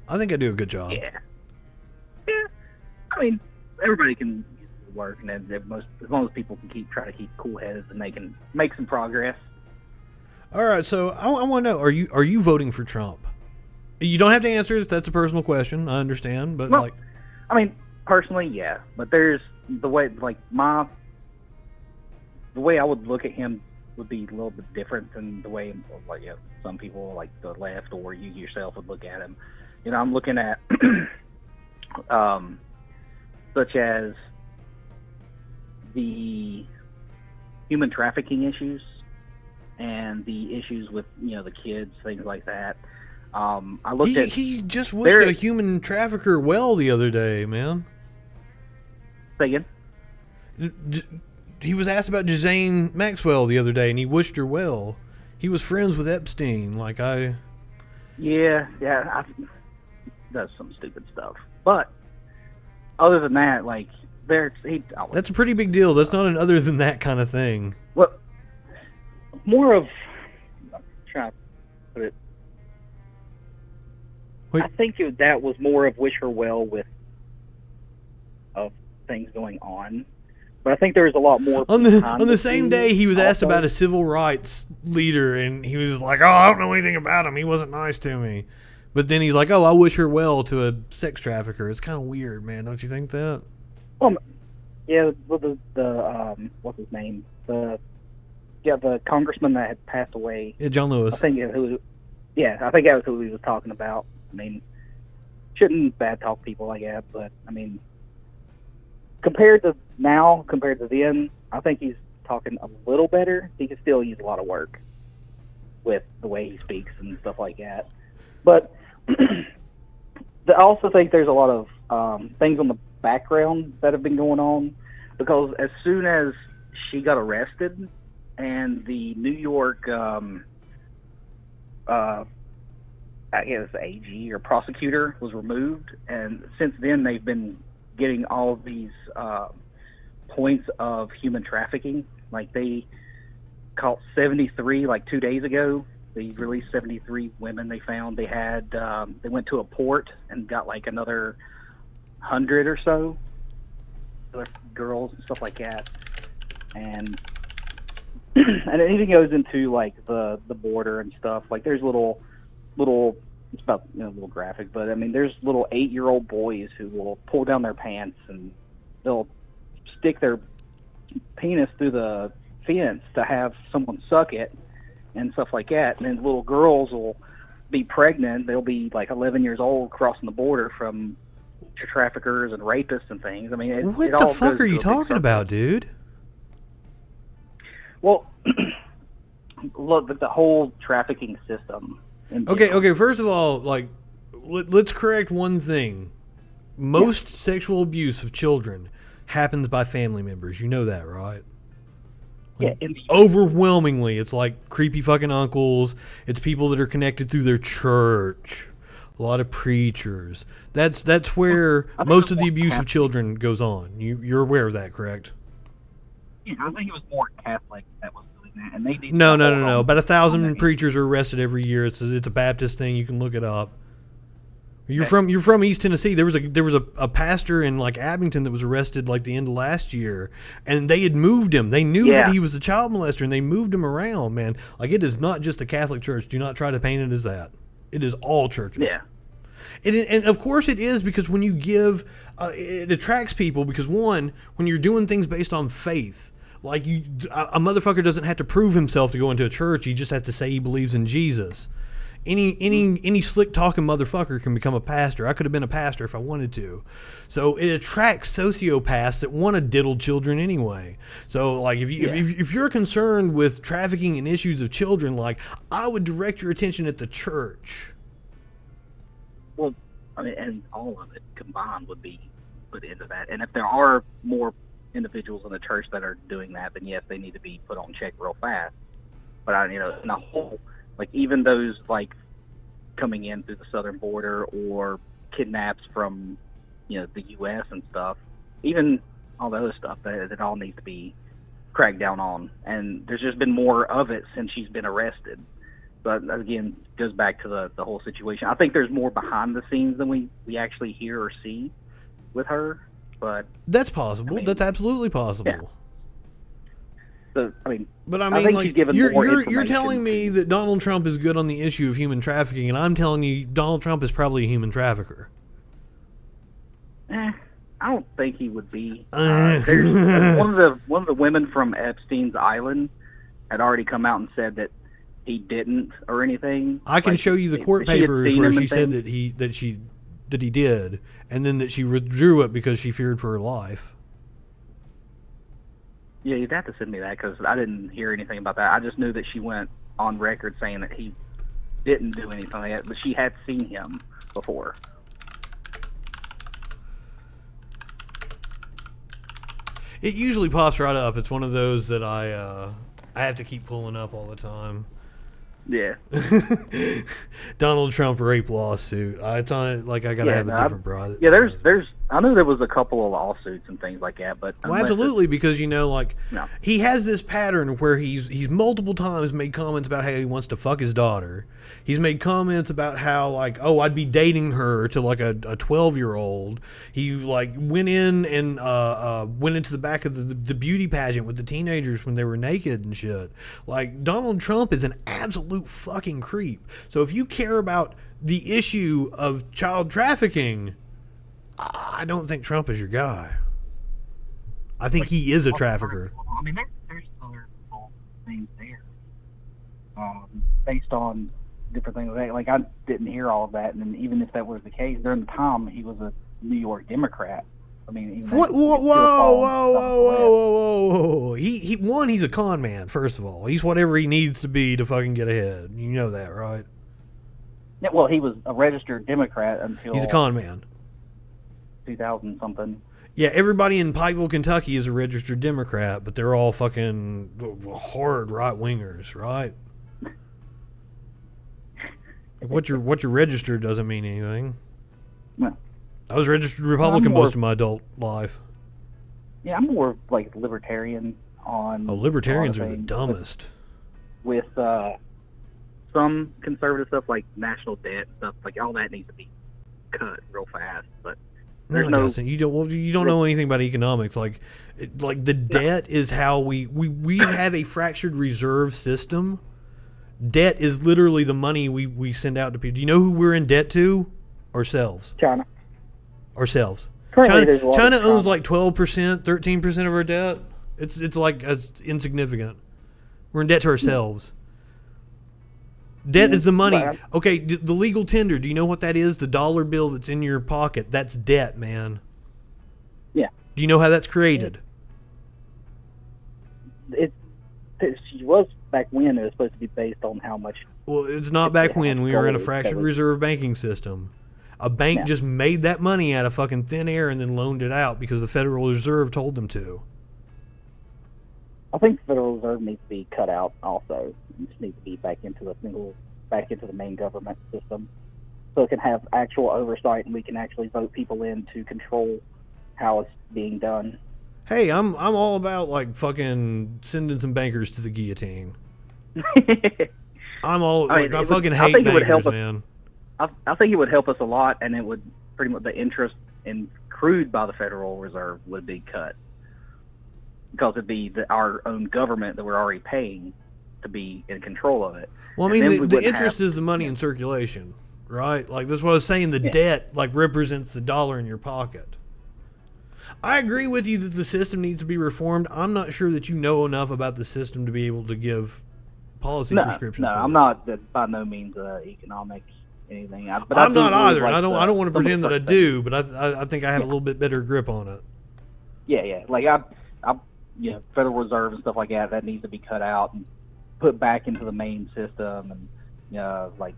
I think I do a good job. Yeah. I mean, everybody can work, and as long as people can try to keep cool heads, and they can make some progress. All right, so I want to know: are you voting for Trump? You don't have to answer if that's a personal question. I understand, but well, I mean, personally, yeah. But there's the way I would look at him would be a little bit different than the way some people like the left or you yourself would look at him. You know, I'm looking at such as the human trafficking issues and the issues with the kids, things like that. I looked at he just wished a human trafficker well the other day, man. Say again? He was asked about Ghislaine Maxwell the other day, and he wished her well. He was friends with Epstein, Yeah, does some stupid stuff. But other than that, that's a pretty big deal. That's not an other than that kind of thing. Well, more of, I'm trying to put it. Wait. I think that was more of wish her well with of things going on. But I think there was a lot more. On the same day, he was asked about a civil rights leader, and he was like, "Oh, I don't know anything about him. He wasn't nice to me." But then he's like, "Oh, I wish her well to a sex trafficker." It's kind of weird, man. Don't you think that? Yeah. The what's his name? The congressman that had passed away. Yeah, John Lewis. I think that was who he was talking about. I mean, shouldn't bad talk people like that, but I mean, compared to then, I think he's talking a little better. He can still use a lot of work with the way he speaks and stuff like that. But I also think there's a lot of things on the background that have been going on, because as soon as she got arrested and the New York I guess AG or prosecutor was removed, and since then they've been getting all of these points of human trafficking. Like they caught 73 2 days ago. They released 73 women they found. They had they went to a port and got another 100 or so other girls and stuff like that. And and it even goes into the border and stuff. There's little it's about a little graphic, but I mean there's little 8-year-old boys who will pull down their pants and they'll stick their penis through the fence to have someone suck it and stuff like that. And then little girls will be pregnant. They'll be 11 years old crossing the border from traffickers and rapists and things. I mean, what the fuck are you talking about, dude? Well, look, the whole trafficking system. Okay. First of all, like, let's correct one thing. Most sexual abuse of children happens by family members. You know that, right? Yeah. Overwhelmingly, it's like creepy fucking uncles. It's people that are connected through their church. A lot of preachers. That's where most of the abuse of children goes on. You're aware of that, correct? Yeah, I think it was more Catholic that was doing that, and they did. No. About 1,000 preachers are arrested every year. It's a Baptist thing. You can look it up. You're from East Tennessee. There was a pastor in like Abington that was arrested like the end of last year, and they had moved him. They knew that he was a child molester, and they moved him around. Man, like it is not just the Catholic Church. Do not try to paint it as that. It is all churches. Yeah. And of course it is, because when you give, it attracts people, because one, when you're doing things based on faith, like a motherfucker doesn't have to prove himself to go into a church. He just has to say he believes in Jesus. Any slick talking motherfucker can become a pastor. I could have been a pastor if I wanted to. So it attracts sociopaths that want to diddle children anyway. So like if you're concerned with trafficking and issues of children, like I would direct your attention at the church. Well, I mean, and all of it combined would be put into that. And if there are more individuals in the church that are doing that, then yes, they need to be put on check real fast. But in a whole, like even those like coming in through the southern border or kidnaps from the U.S. and stuff, even all the other stuff that all needs to be cracked down on. And there's just been more of it since she's been arrested. But again, goes back to the whole situation. I think there's more behind the scenes than we actually hear or see with her. But that's possible. I mean, that's absolutely possible. Yeah. So, I mean, like you're telling me that Donald Trump is good on the issue of human trafficking, and I'm telling you Donald Trump is probably a human trafficker. I don't think he would be. There's one of the women from Epstein's Island had already come out and said that he didn't or anything. I can show you the court papers where she said that he did, and then that she withdrew it because she feared for her life. Yeah, you'd have to send me that because I didn't hear anything about that. I just knew that she went on record saying that he didn't do anything like that, but she had seen him before. It usually pops right up. It's one of those that I have to keep pulling up all the time. Yeah. Donald Trump rape lawsuit. It's on. Like I gotta have a different product. Yeah, there's. I know there was a couple of lawsuits and things like that, but absolutely, because he has this pattern where he's multiple times made comments about how he wants to fuck his daughter. He's made comments about how I'd be dating her to like a 12-year-old. He went in and went into the back of the beauty pageant with the teenagers when they were naked and shit. Like Donald Trump is an absolute fucking creep. So if you care about the issue of child trafficking, I don't think Trump is your guy. I think he is a trafficker. I mean, there's other things there based on different things. Like I didn't hear all of that, and even if that was the case, during the time he was a New York Democrat. I mean, whoa! He's a con man. First of all, he's whatever he needs to be to fucking get ahead. You know that, right? Yeah. Well, he was a registered Democrat until he's a con man. 2000 something. Yeah, everybody in Pikeville, Kentucky is a registered Democrat, but they're all fucking hard right wingers, right? What you're registered doesn't mean anything. No. I was registered Republican most of my adult life. Yeah, I'm more like libertarian on. Oh, libertarians are the dumbest. With some conservative stuff like national debt stuff, like all that needs to be cut real fast, but. No, it doesn't. You don't know anything about economics. Like the debt is how we have a fractured reserve system. Debt is literally the money we send out to people. Do you know who we're in debt to? Ourselves. China. Ourselves. Currently, China owns like 12%, 13% of our debt. It's insignificant. We're in debt to ourselves. Debt is the money. Okay, the legal tender, do you know what that is? The dollar bill that's in your pocket. That's debt, man. Yeah. Do you know how that's created? It was back when it was supposed to be based on how much. Well, it's not back when. We were in a fractured reserve banking system. A bank just made that money out of fucking thin air and then loaned it out because the Federal Reserve told them to. I think the Federal Reserve needs to be cut out also. It just needs to be back into the main government system, so it can have actual oversight and we can actually vote people in to control how it's being done. Hey, I'm all about like fucking sending some bankers to the guillotine. I fucking hate bankers, man. I think it would help us a lot, and it would pretty much the interest accrued by the Federal Reserve would be cut, because it'd be our own government that we're already paying to be in control of it. Well, I mean, the interest is the money in circulation, right? Like that's what I was saying. The debt like represents the dollar in your pocket. I agree with you that the system needs to be reformed. I'm not sure that you know enough about the system to be able to give policy prescriptions. No, I'm not by no means economic anything. I'm not either. Like I don't want to pretend that I do, but I think I have a little bit better grip on it. Yeah. Like I Federal Reserve and stuff like that needs to be cut out and put back into the main system, and like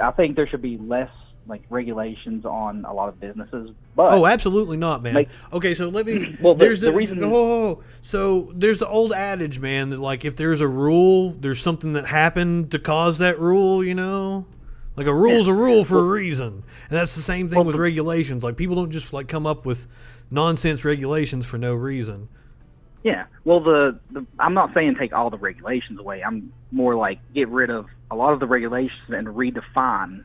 I think there should be less like regulations on a lot of businesses. But absolutely not, man. Okay, so let me. Well, there's the reason. So there's the old adage, man, that like if there's a rule, there's something that happened to cause that rule. You know, like a rule's a rule for a reason, and that's the same thing with regulations. Like people don't just like come up with nonsense regulations for no reason. Yeah, well, I'm not saying take all the regulations away. I'm more like get rid of a lot of the regulations and redefine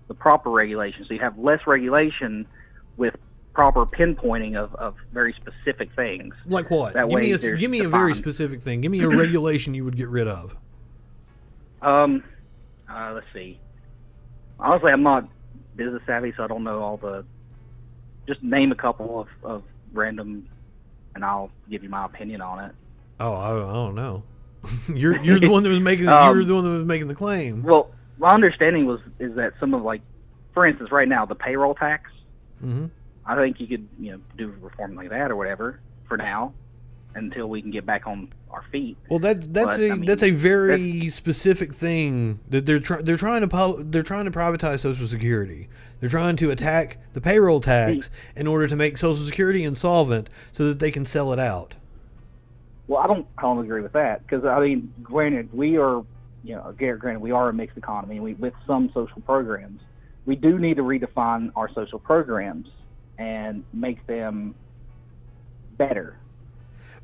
the proper regulations, so you have less regulation with proper pinpointing of very specific things. Like what? Give me a very specific thing. Give me a regulation you would get rid of. Let's see. Honestly, I'm not business savvy, so I don't know all the. Just name a couple of random, and I'll give you my opinion on it. Oh, I don't know. You're the one that was making. You were the one that was making the claim. Well, my understanding is that some of, like, for instance, right now the payroll tax. Mm-hmm. I think you could do reform like that or whatever for now, until we can get back on our feet. Well, that's a very specific thing that they're trying to privatize Social Security. They're trying to attack the payroll tax in order to make Social Security insolvent so that they can sell it out. Well, I don't agree with that, because I mean, granted, we are we are a mixed economy, and with some social programs, we do need to redefine our social programs and make them better.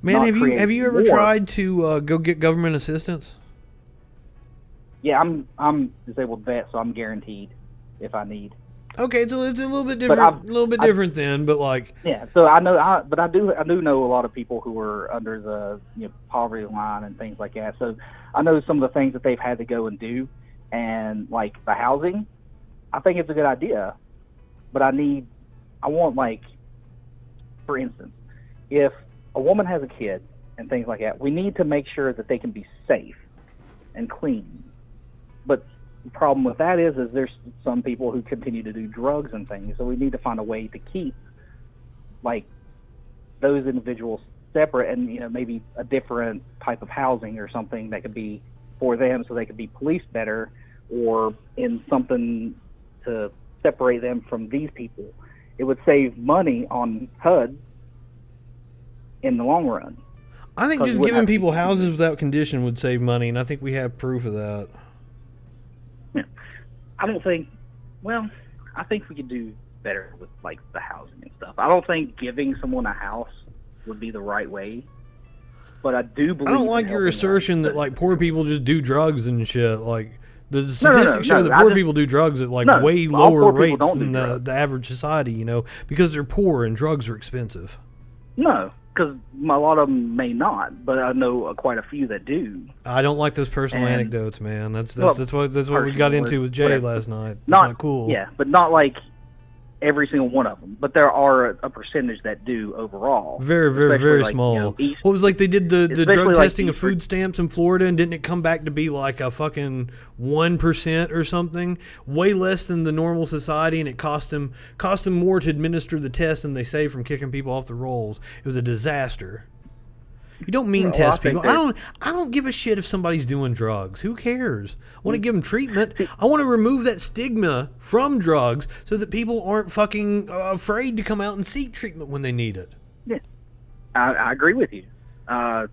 Man, have you ever tried to go get government assistance? Yeah, I'm disabled vet, so I'm guaranteed if I need. Okay, it's a little bit different, different then, but like. Yeah, so I do know a lot of people who are under the poverty line and things like that. So I know some of the things that they've had to go and do, and like the housing, I think it's a good idea, but I want, like, for instance, if a woman has a kid and things like that, we need to make sure that they can be safe and clean. But the problem with that is there's some people who continue to do drugs and things, so we need to find a way to keep, like, those individuals separate, and maybe a different type of housing or something that could be for them, so they could be policed better, or in something to separate them from these people. It would save money on HUD in the long run. I think just giving people houses without condition would save money, and I think we have proof of that. Yeah. I think we could do better with, like, the housing and stuff. I don't think giving someone a house would be the right way, but I do believe. I don't like your assertion that, like, poor people just do drugs and shit. Like, the statistics show that poor people do drugs at, like, way lower rates than the average society, because they're poor and drugs are expensive. No, because a lot of them may not, but I know quite a few that do. I don't like those personal anecdotes, man. That's what we got into with Jay last night. That's not cool. Yeah, but not like every single one of them, but there are a percentage that do overall. Very, very, very small. What was like they did the drug testing of food stamps in Florida, and didn't it come back to be like a fucking 1% or something? Way less than the normal society, and it cost them more to administer the test than they saved from kicking people off the rolls. It was a disaster. You don't test people. I don't give a shit if somebody's doing drugs. Who cares? I want to give them treatment. I want to remove that stigma from drugs so that people aren't fucking afraid to come out and seek treatment when they need it. Yeah, I agree with you. The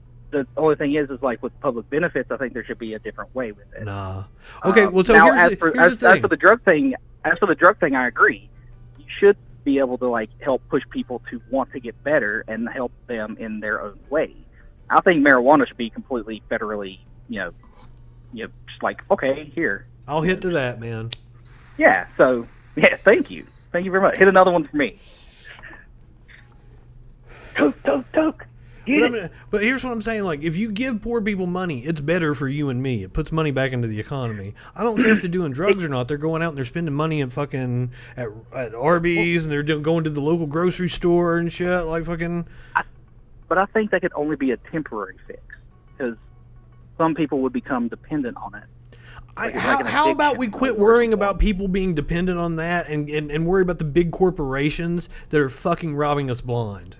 only thing is like with public benefits, I think there should be a different way with it. Nah. Okay. Well, so now, here's the thing. As for the drug thing, I agree. You should be able to like help push people to want to get better and help them in their own way. I think marijuana should be completely federally, just like, okay, here. I'll hit to that, man. Yeah, so, yeah, thank you. Thank you very much. Hit another one for me. Toke. But here's what I'm saying. Like, if you give poor people money, it's better for you and me. It puts money back into the economy. I don't care if they're doing drugs or not. They're going out and they're spending money at fucking at Arby's, and they're going to the local grocery store and shit. Like, fucking... But I think that could only be a temporary fix, because some people would become dependent on it. How about we quit worrying about people being dependent on that and worry about the big corporations that are fucking robbing us blind?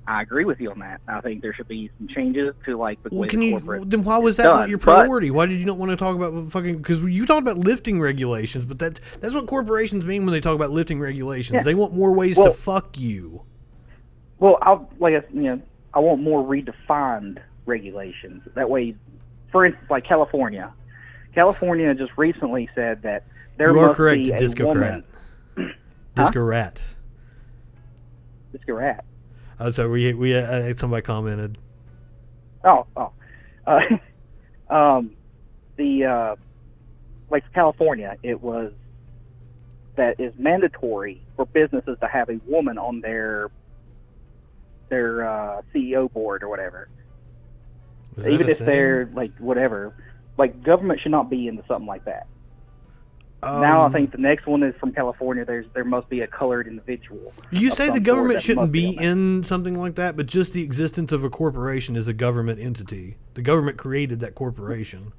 I agree with you on that. I think there should be some changes to like the way corporate. Then why was that not your priority? Why did you not want to talk about fucking? Because you talked about lifting regulations, but that's what corporations mean when they talk about lifting regulations. Yeah. They want more ways to fuck you. Well, I want more redefined regulations. That way, for instance, like California. California just recently said that there must be a woman. Disco rat. Disco rat. Oh, so we somebody commented. Like California, it was that is mandatory for businesses to have a woman on their CEO board or whatever. Even if they're like whatever, like government should not be into something like that. Now I think the next one is from California. There must be a colored individual. You say the government shouldn't be in something like that, but just the existence of a corporation is a government entity. The government created that corporation.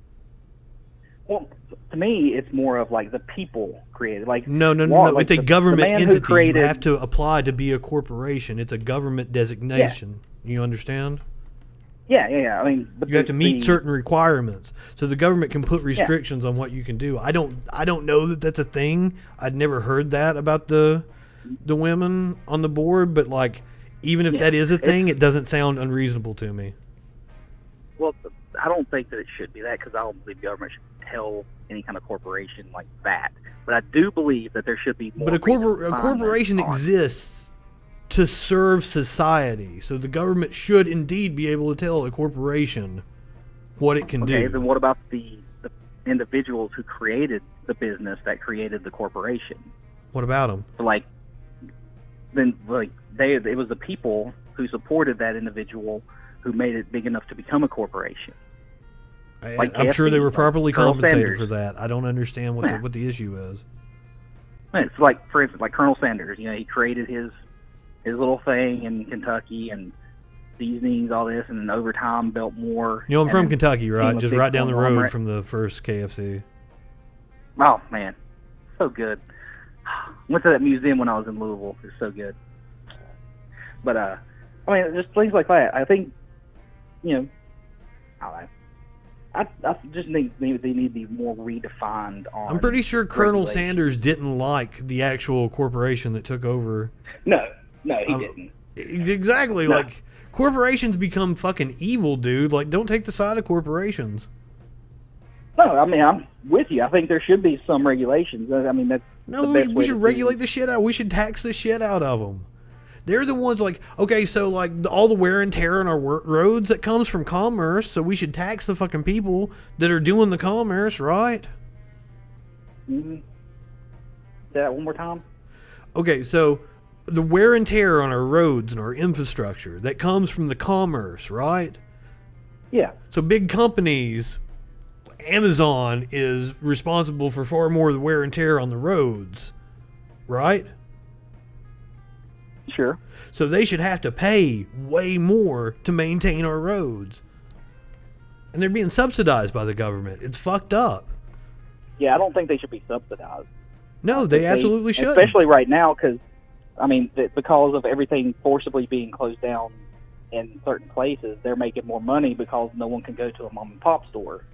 Well, to me, it's more of like the people created. Like no. Like it's a government entity. You have to apply to be a corporation. It's a government designation. Yeah. You understand? Yeah. I mean, but you have to meet certain requirements, so the government can put restrictions on what you can do. I don't know that that's a thing. I'd never heard that about the women on the board, but like, even if that is a thing, it doesn't sound unreasonable to me. Well, I don't think that it should be that, because I don't believe government should tell any kind of corporation like that. But I do believe that there should be more. But a corporation exists to serve society, so the government should indeed be able to tell a corporation what it can do. Okay, then what about the individuals who created the business that created the corporation? What about them? So it was the people who supported that individual who made it big enough to become a corporation. I'm sure they were properly compensated for that. I don't understand what the issue is. It's like, for instance, like Colonel Sanders. He created his little thing in Kentucky, and seasonings, all this, and then over time built more. I'm from Kentucky, right? Just right down the road from the first KFC. Oh man, so good. Went to that museum when I was in Louisville. It's so good. But I mean, just things like that. I think, I just think they need to be more redefined on. I'm pretty sure Colonel Sanders didn't like the actual corporation that took over. No, he didn't. Exactly. No. Like, corporations become fucking evil, dude. Like, don't take the side of corporations. No, I mean, I'm with you. I think there should be some regulations. I mean, that's we should regulate the shit out. We should tax the shit out of them. They're the ones all the wear and tear on our roads that comes from commerce, so we should tax the fucking people that are doing the commerce, right? Mm-hmm. Say that one more time. Okay, so the wear and tear on our roads and our infrastructure that comes from the commerce, right? Yeah. So big companies, Amazon is responsible for far more of the wear and tear on the roads right? Sure. So they should have to pay way more to maintain our roads. And they're being subsidized by the government. It's fucked up. Yeah, I don't think they should be subsidized. No, they absolutely should. Especially right now, because, I mean, because of everything forcibly being closed down in certain places, they're making more money because no one can go to a mom and pop store.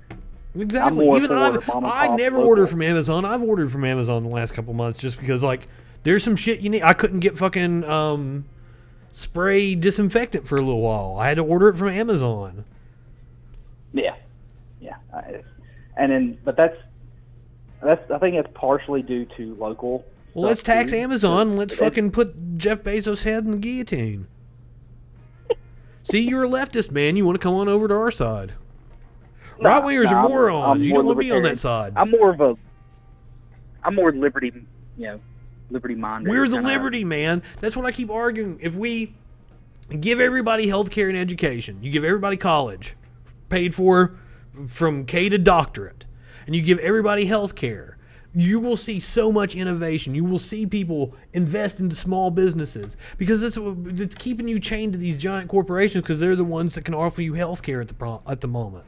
Exactly. I never order from Amazon. I've ordered from Amazon the last couple months just because, like, there's some shit you need. I couldn't get fucking spray disinfectant for a little while. I had to order it from Amazon. Yeah. But I think that's partially due to local. Well, let's tax Amazon. Let's fucking put Jeff Bezos' head in the guillotine. See, you're a leftist, man. You want to come on over to our side. Right wingers are morons. You don't want to be on that side. I'm more liberty, liberty minded. We're the liberty, man. That's what I keep arguing. If we give everybody health care and education, you give everybody college, paid for from K to doctorate, and you give everybody health care, you will see so much innovation. You will see people invest into small businesses because it's keeping you chained to these giant corporations because they're the ones that can offer you health care at the moment.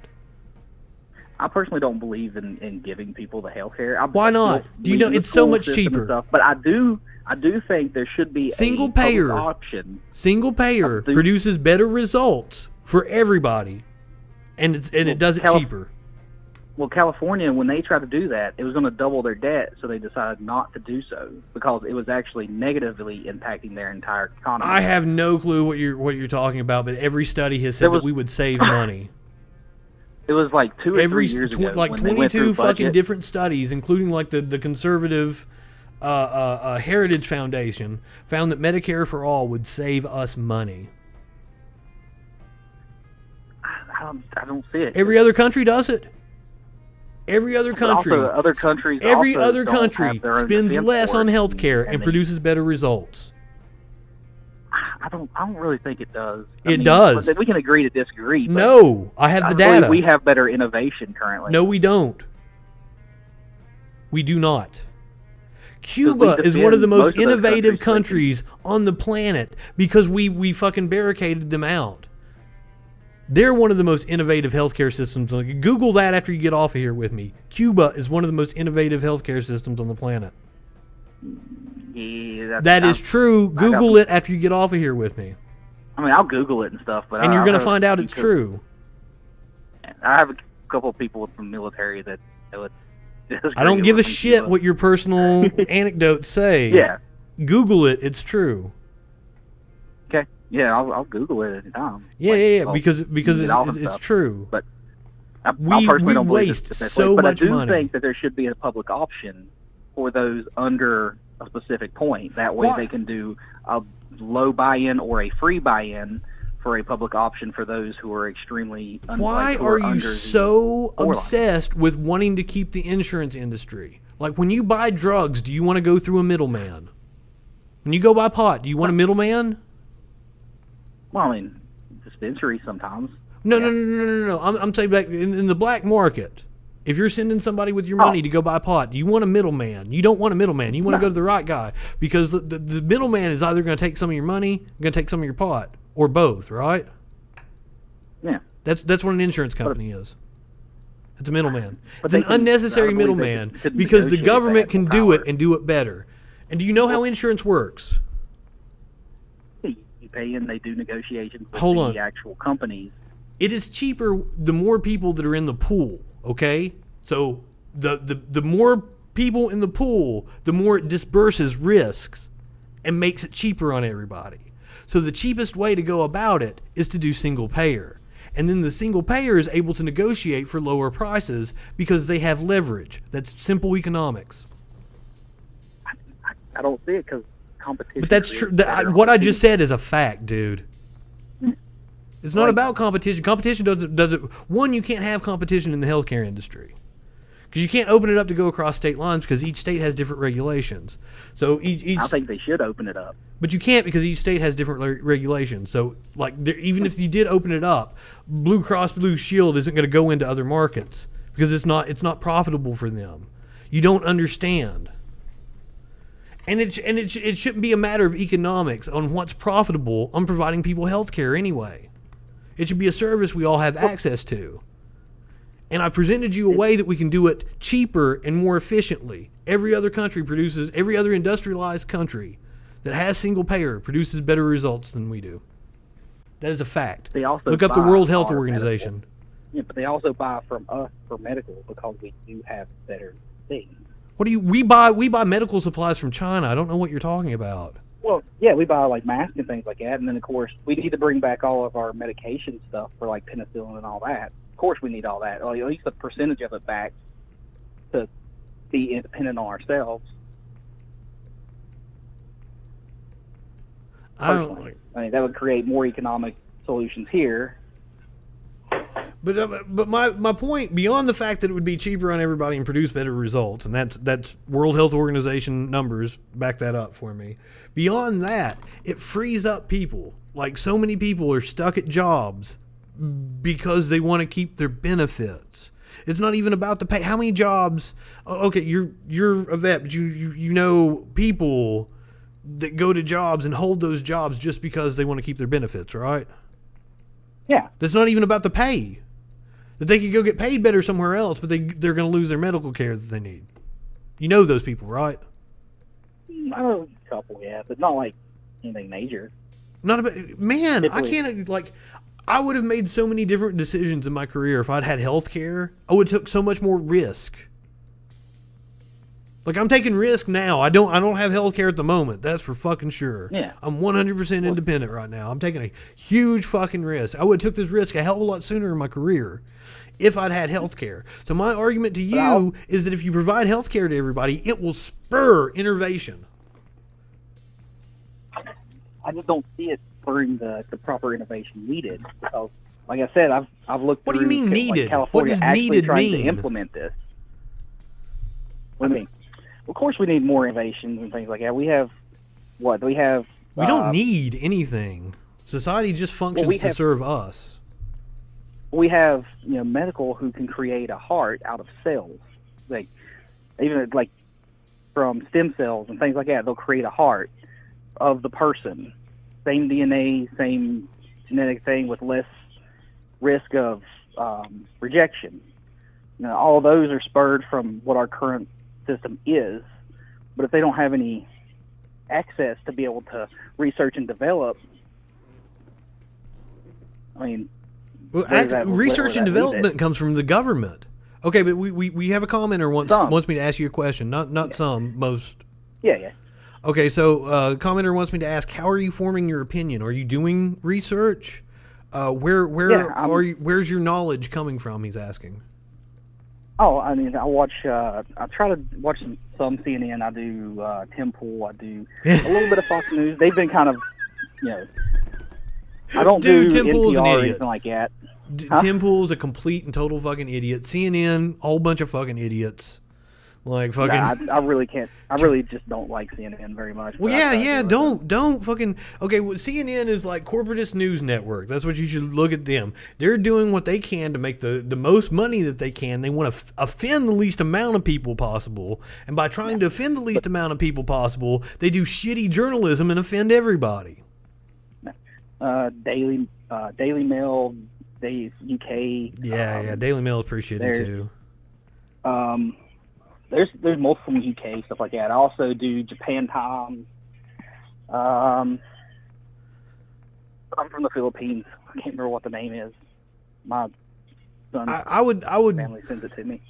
I personally don't believe in giving people the health care. Why not? Do you know it's so much cheaper? But I do think there should be single payer option. Single payer produces better results for everybody, and it does it cheaper. Well, California, when they tried to do that, it was going to double their debt, so they decided not to do so because it was actually negatively impacting their entire economy. I have no clue what you're talking about, but every study has said that we would save money. It was like 2 or 3 years ago. Like 22 fucking different studies, including like the conservative Heritage Foundation, found that Medicare for All would save us money. I don't see it. Every other country does it. Every other country spends less on healthcare and produces better results. I don't really think it does. It does. We can agree to disagree. No, I have the data. We have better innovation currently. No, we don't. We do not. Cuba is one of the most innovative countries on the planet because we fucking barricaded them out. They're one of the most innovative healthcare systems. Google that after you get off of here with me. Cuba is one of the most innovative healthcare systems on the planet. Yeah, that is true. Google it after you get off of here with me. I mean, I'll Google it and stuff, but you're going to find out it's true. I have a couple of people from the military that would. I don't give a shit what your personal anecdotes say. Yeah, Google it. It's true. Okay. Yeah, I'll Google it any time. Yeah, because it's true. But I personally don't waste so much money. But I do think that there should be a public option for those under a specific point. That way they can do a low buy-in or a free buy-in for a public option for those who are extremely Why are you so obsessed with wanting to keep the insurance industry? Like when you buy drugs, do you want to go through a middleman? When you go buy pot, do you want a middleman? Well, I mean, dispensary sometimes. No. I'm saying back in the black market. If you're sending somebody with your money to go buy pot, do you want a middleman? You don't want a middleman. You want to go to the right guy because the middleman is either going to take some of your money, going to take some of your pot, or both, right? Yeah. That's what an insurance company is. It's a middleman. It's an unnecessary middleman because the government can do it and do it better. And do you know how insurance works? Pay and they do negotiations with the actual companies. It is cheaper the more people that are in the pool, okay? So the more people in the pool, the more it disperses risks and makes it cheaper on everybody. So the cheapest way to go about it is to do single payer. And then the single payer is able to negotiate for lower prices because they have leverage. That's simple economics. I don't see it because competition. But that's true. What I just said is a fact, dude. It's not about competition. Competition doesn't. One, you can't have competition in the healthcare industry because you can't open it up to go across state lines because each state has different regulations. So I think they should open it up. But you can't because each state has different regulations. So like, even if you did open it up, Blue Cross Blue Shield isn't going to go into other markets because it's not profitable for them. You don't understand. And it shouldn't be a matter of economics on what's profitable. I'm providing people health care anyway. It should be a service we all have access to. And I presented you a way that we can do it cheaper and more efficiently. Every other industrialized country that has single payer produces better results than we do. That is a fact. Look up the World Health Organization. Yeah, but they also buy from us for medical because we do have better things. We buy medical supplies from China. I don't know what you're talking about. Well, yeah, we buy like masks and things like that, and then of course we need to bring back all of our medication stuff for like penicillin and all that. Of course, we need all that, or at least a percentage of it back to be independent on ourselves. Personally, I mean that would create more economic solutions here. But my point, beyond the fact that it would be cheaper on everybody and produce better results, and that's World Health Organization numbers back that up for me. Beyond that, it frees up people. Like so many people are stuck at jobs because they want to keep their benefits. It's not even about the pay. How many jobs? Okay, you're a vet, but you know people that go to jobs and hold those jobs just because they want to keep their benefits, right? Yeah. That's not even about the pay. That they could go get paid better somewhere else, but they're going to lose their medical care that they need. You know those people, right? I know a couple, yeah, but not like anything major. Not about, man, typically. I can't, like, I would have made so many different decisions in my career if I'd had health care. I would have took so much more risk. Like, I'm taking risk now. I don't have health care at the moment. That's for fucking sure. Yeah. I'm 100% independent right now. I'm taking a huge fucking risk. I would have took this risk a hell of a lot sooner in my career if I'd had health care. So my argument to you is that if you provide health care to everybody, it will spur innovation. I just don't see it spurring the proper innovation needed. Because, like I said, I've looked through. What do you mean needed? Like California what does actually needed trying mean? to implement this. What do you mean? Of course, we need more innovations and things like that. We have what? We have. We don't need anything. Society just functions to serve us. We have, medical who can create a heart out of cells, like even like from stem cells and things like that. They'll create a heart of the person, same DNA, same genetic thing with less risk of rejection. All of those are spurred from what our current system is, but if they don't have any access to be able to research and develop, I mean, research and development comes from the government. Okay, but we have a commenter wants me to ask you a question. Not some, most. Yeah. Okay, so commenter wants me to ask, how are you forming your opinion? Are you doing research? Where's your knowledge coming from? He's asking. Oh, I mean, I try to watch some CNN. I do Temple. I do a little bit of Fox News. They've been kind of, I don't do Temple's NPR an or idiot. anything like that. Temple's a complete and total fucking idiot. CNN, whole bunch of fucking idiots. Like fucking. Nah, I really can't. I really just don't like CNN very much. Well, don't fucking. Okay, well, CNN is like corporatist news network. That's what you should look at them. They're doing what they can to make the most money that they can. They want to offend the least amount of people possible, and by trying to offend the least amount of people possible, they do shitty journalism and offend everybody. Daily Mail, UK. Yeah, Daily Mail is pretty shitty too. There's multiple UK stuff like that. I also do Japan Times. I'm from the Philippines. I can't remember what the name is. My son, I would family sends it to me.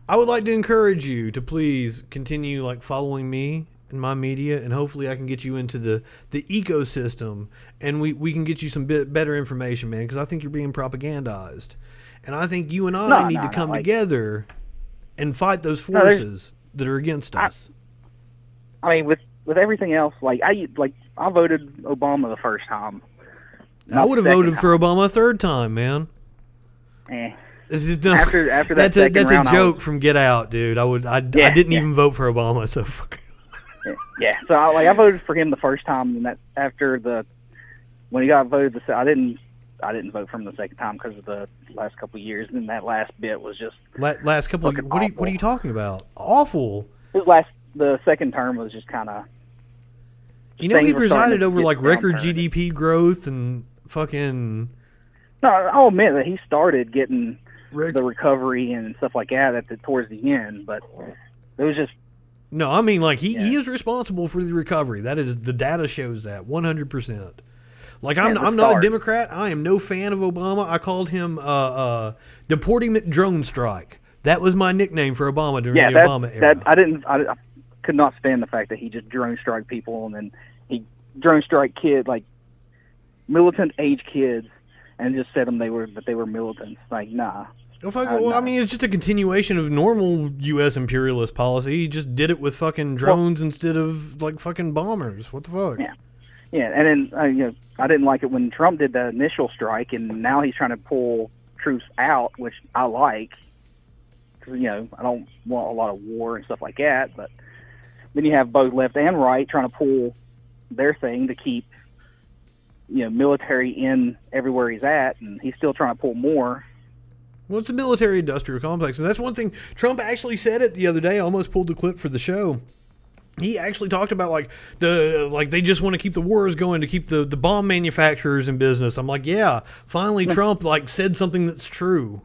I would like to encourage you to please continue following me and my media, and hopefully I can get you into the ecosystem, and we can get you some better information, man. Because I think you're being propagandized, and I think you and I need to come together and fight those forces that are against us. I mean, with everything else, I voted Obama the first time. I would have voted for Obama a third time, man. After that's a joke from Get Out, dude. I didn't even vote for Obama, so. Yeah, so I voted for him the first time, and that when he got voted, I didn't vote for him the second time because of the last couple of years, and that last bit was just last couple. What are you talking about? Awful. His last the second term was just kind of. You know, he presided over like record GDP growth and fucking. No, I'll admit that he started getting the recovery and stuff like that towards the end, but it was just. No, I mean, like, he is responsible for the recovery. That is, the data shows that 100%. Like, I'm not a Democrat. I am no fan of Obama. I called him deporting drone strike. That was my nickname for Obama during the Obama era. I could not stand the fact that he just drone strike people, and then he drone strike militant age kids, and just said they were militants. Like, nah. Well, I mean, it's just a continuation of normal U.S. imperialist policy. He just did it with fucking drones instead of like fucking bombers. What the fuck? Yeah. And then I didn't like it when Trump did the initial strike, and now he's trying to pull troops out, which I like. Because I don't want a lot of war and stuff like that. But then you have both left and right trying to pull their thing to keep military in everywhere he's at, and he's still trying to pull more. Well, it's the military-industrial complex, and that's one thing. Trump actually said it the other day. I almost pulled the clip for the show. He actually talked about they just want to keep the wars going to keep the bomb manufacturers in business. I'm like, yeah, finally Trump said something that's true.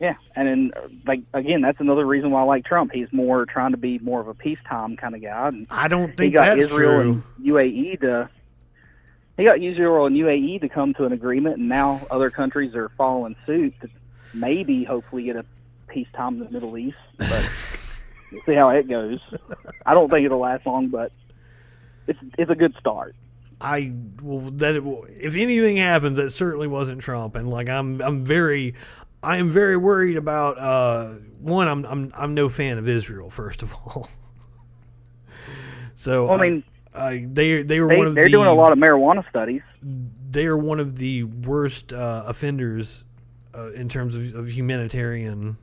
Yeah, and then again, that's another reason why I like Trump. He's more trying to be more of a peacetime kind of guy. And I don't think he got that's Israel true. And UAE to. He got Israel and UAE to come to an agreement, and now other countries are following suit to maybe, hopefully, get a peacetime in the Middle East. But we'll see how it goes. I don't think it'll last long, but it's a good start. If anything happens, that certainly wasn't Trump, and I am very worried about one. I'm no fan of Israel, first of all. So well, I mean. They're doing a lot of marijuana studies. They are one of the worst offenders in terms of humanitarian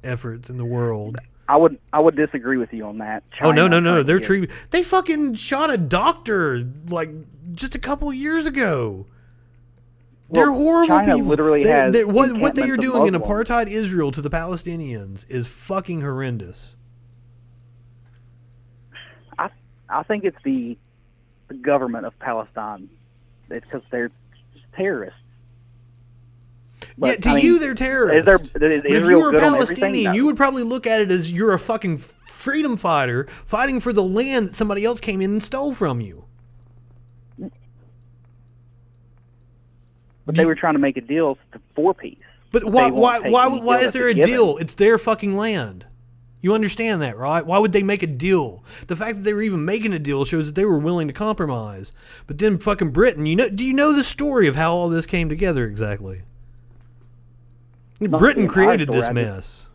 efforts in the world. I would disagree with you on that. China, no. They fucking shot a doctor just a couple of years ago. They're horrible China people. Literally has what they are doing in apartheid Israel to the Palestinians is fucking horrendous. I think it's the government of Palestine. It's because they're terrorists. But, you, they're terrorists. If you were a Palestinian, you would probably look at it as you're a fucking freedom fighter fighting for the land that somebody else came in and stole from you. But they were trying to make a deal for peace. But why is there a deal? It's their fucking land. You understand that, right? Why would they make a deal? The fact that they were even making a deal shows that they were willing to compromise. But then fucking Britain, do you know the story of how all this came together exactly? Britain created this mess.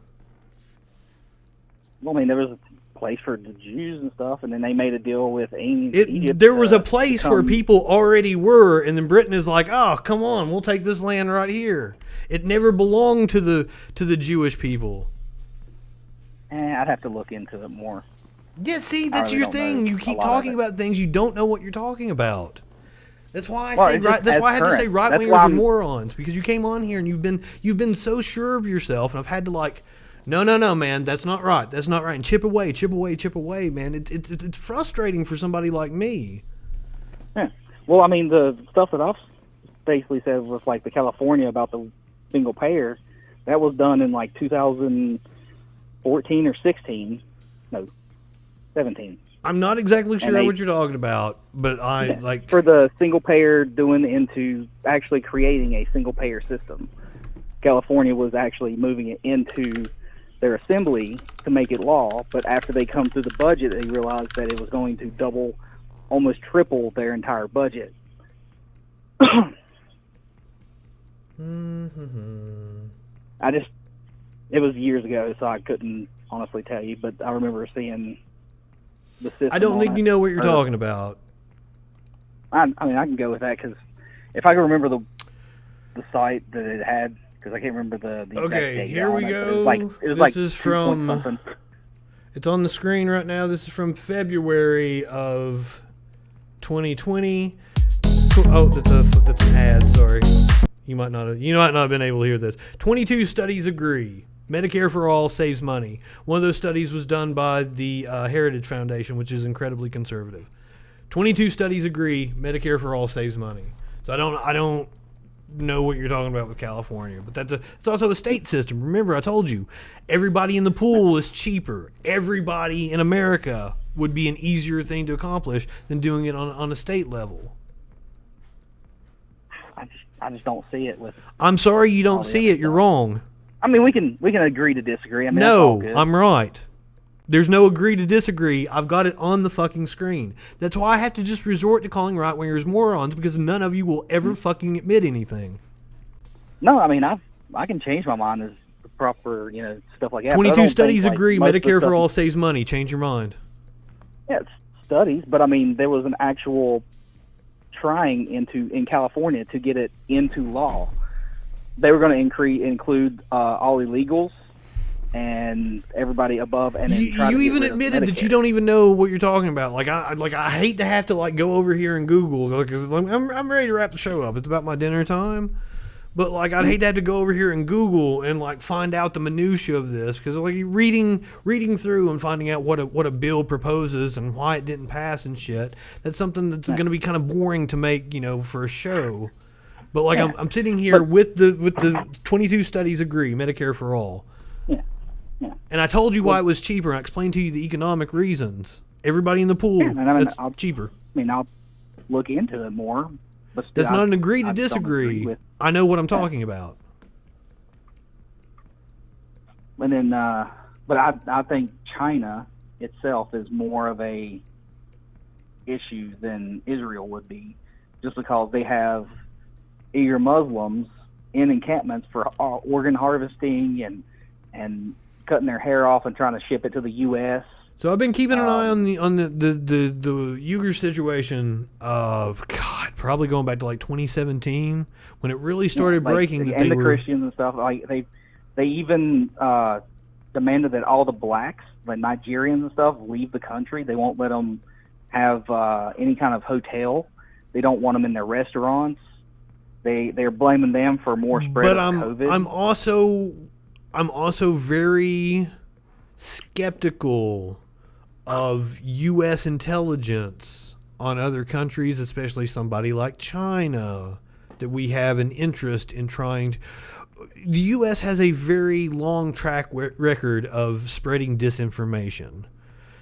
Well, I mean, there was a place for the Jews and stuff, and then they made a deal with Egypt. There was a place where people already were, and then Britain is like, oh, come on, we'll take this land right here. It never belonged to the Jewish people. I'd have to look into it more. Yeah, see, that's your thing. You keep talking about things you don't know what you're talking about. That's why I had to say right wingers are morons, because you came on here and you've been so sure of yourself, and I've had to no, man, that's not right, and chip away, man. It's frustrating for somebody like me. Yeah. Well, I mean, the stuff that I've basically said was the California about the single payer, that was done in 2014 or 16, no, 17. I'm not exactly sure what you're talking about, but for the single payer doing into actually creating a single payer system. California was actually moving it into their assembly to make it law, but after they come through the budget, they realized that it was going to double, almost triple their entire budget. It was years ago, so I couldn't honestly tell you, but I remember seeing the system. I don't think you know what you're talking about. I mean, I can go with that, because if I can remember the site that it had, because I can't remember the okay, here we go. This is from, it's on the screen right now. This is from February of 2020. Oh, that's an ad, sorry. You might not have been able to hear this. 22 studies agree. Medicare for all saves money. One of those studies was done by the Heritage Foundation, which is incredibly conservative. 22 studies agree Medicare for all saves money. So I don't know what you're talking about with California, but it's also a state system. Remember, I told you, everybody in the pool is cheaper. Everybody in America would be an easier thing to accomplish than doing it on a state level. I just don't see it with. I'm sorry you don't see it. You're wrong. I mean, we can agree to disagree. I mean, no, I'm right. There's no agree to disagree. I've got it on the fucking screen. That's why I have to just resort to calling right-wingers morons, because none of you will ever fucking admit anything. No, I mean, I can change my mind as proper, stuff like that. 22 studies agree Medicare for all saves money. Change your mind. Yeah, it's studies, but I mean, there was an actual trying in California to get it into law. They were going to include all illegals and everybody above, and then you even admitted that you don't even know what you're talking about. I hate to have to go over here and Google, because I'm ready to wrap the show up. It's about my dinner time, but I'd hate to have to go over here and Google and find out the minutia of this, because reading through and finding out what a bill proposes and why it didn't pass and shit. That's something that's going to be kind of boring to make for a show. But I'm sitting here with the 22 studies agree Medicare for all. Yeah. And I told you why it was cheaper. I explained to you the economic reasons. Everybody in the pool, that's cheaper. I mean, I'll look into it more. But that's not an agree to disagree. I know what I'm talking about. And then, but I think China itself is more of a issue than Israel would be, just because they have eager Muslims in encampments for organ harvesting and cutting their hair off and trying to ship it to the U.S. So I've been keeping an eye on the Uyghur situation of probably going back to 2017 when it really started breaking. And the Christians and stuff, they even demanded that all the blacks, like Nigerians and stuff, leave the country. They won't let them have any kind of hotel. They don't want them in their restaurants. They're blaming them for more spread of COVID. I'm also very skeptical of U.S. intelligence on other countries, especially somebody like China, that we have an interest in trying to. The U.S. has a very long track record of spreading disinformation.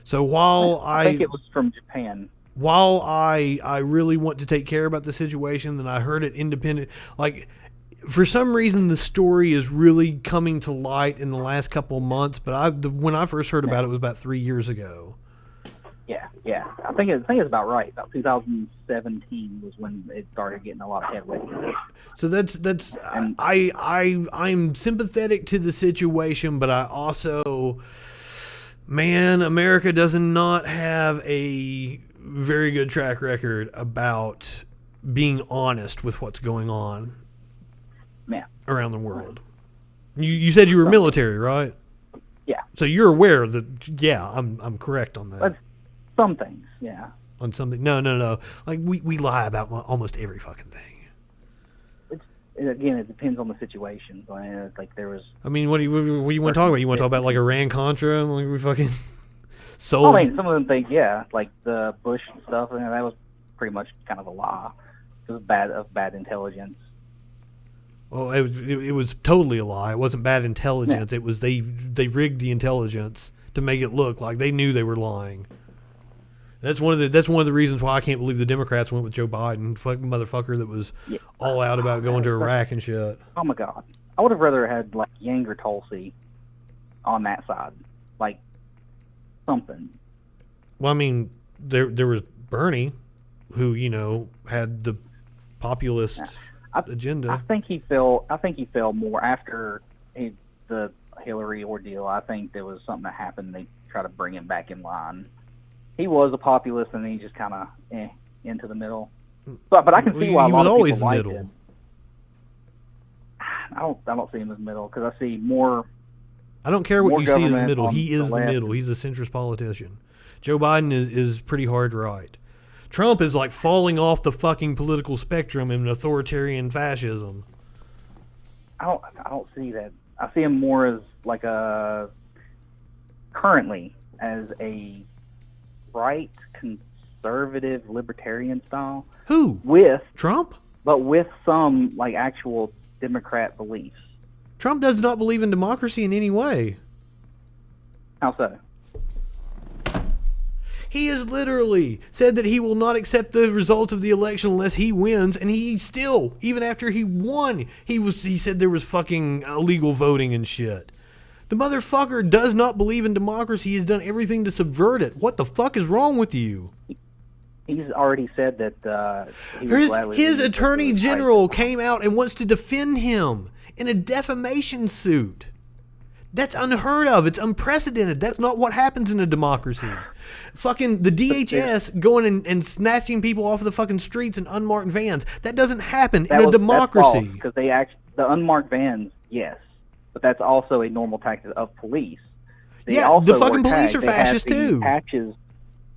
So while I think it was from Japan. While I really want to take care about the situation, then I heard it independent. For some reason, the story is really coming to light in the last couple of months. But when I first heard about it was about 3 years ago. Yeah. I think it's about right. About 2017 was when it started getting a lot of headway. So that's I'm sympathetic to the situation, but I also, America does not have a very good track record about being honest with what's going on around the world. You said you were military, right? Yeah. So you're aware that I'm correct on that. But some things, yeah. On something, no. We lie about almost every fucking thing. Again, it depends on the situation. There was. I mean, what do you want to talk about? You want to talk about Iran Contra? We fucking sold. I mean, some of them think, the Bush stuff, and that was pretty much kind of a lie. It was bad intelligence. Well, it was totally a lie. It wasn't bad intelligence. Yeah. It was they rigged the intelligence to make it look like they knew they were lying. That's one of the reasons why I can't believe the Democrats went with Joe Biden, fucking motherfucker that was all out about going to Iraq and shit. Oh my God, I would have rather had Yang or Tulsi on that side, something. Well, I mean, there was Bernie, who had the populist agenda. I think he fell more after the Hillary ordeal. I think there was something that happened. They tried to bring him back in line. He was a populist, and he just kind of into the middle. But I can see why a lot of people liked him. I don't see him as middle, because I see more. I don't care what you see as middle. He is the middle. He's a centrist politician. Joe Biden is pretty hard right. Trump is falling off the fucking political spectrum in authoritarian fascism. I don't see that. I see him more as like a currently as a right conservative libertarian style. Who? With Trump? But with some like actual Democrat beliefs. Trump does not believe in democracy in any way. How so? He has literally said that he will not accept the results of the election unless he wins, and he still, even after he won, he said there was fucking illegal voting and shit. The motherfucker does not believe in democracy. He has done everything to subvert it. What the fuck is wrong with you? He's already said that his attorney general came out and wants to defend him in a defamation suit. That's unheard of. It's unprecedented. That's not what happens in a democracy. Fucking the DHS going and snatching people off of the fucking streets in unmarked vans. That doesn't happen in a democracy. Because the unmarked vans, yes, but that's also a normal tactic of police. The fucking police are fascists too.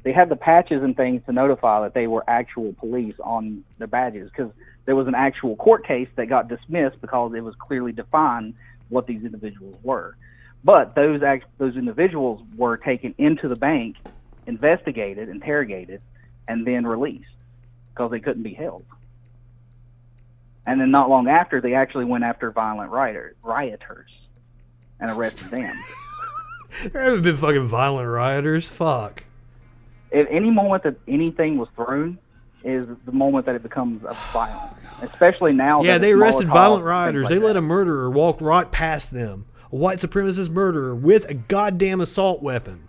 They had the patches and things to notify that they were actual police on their badges, because there was an actual court case that got dismissed because it was clearly defined what these individuals were. But those individuals were taken into the bank, investigated, interrogated, and then released because they couldn't be held. And then not long after, they actually went after violent rioters and arrested them. There haven't been fucking violent rioters. Fuck. At any moment that anything was thrown is the moment that it becomes violent. Especially now. Yeah, they arrested violent rioters. They let a murderer walk right past them. A white supremacist murderer with a goddamn assault weapon.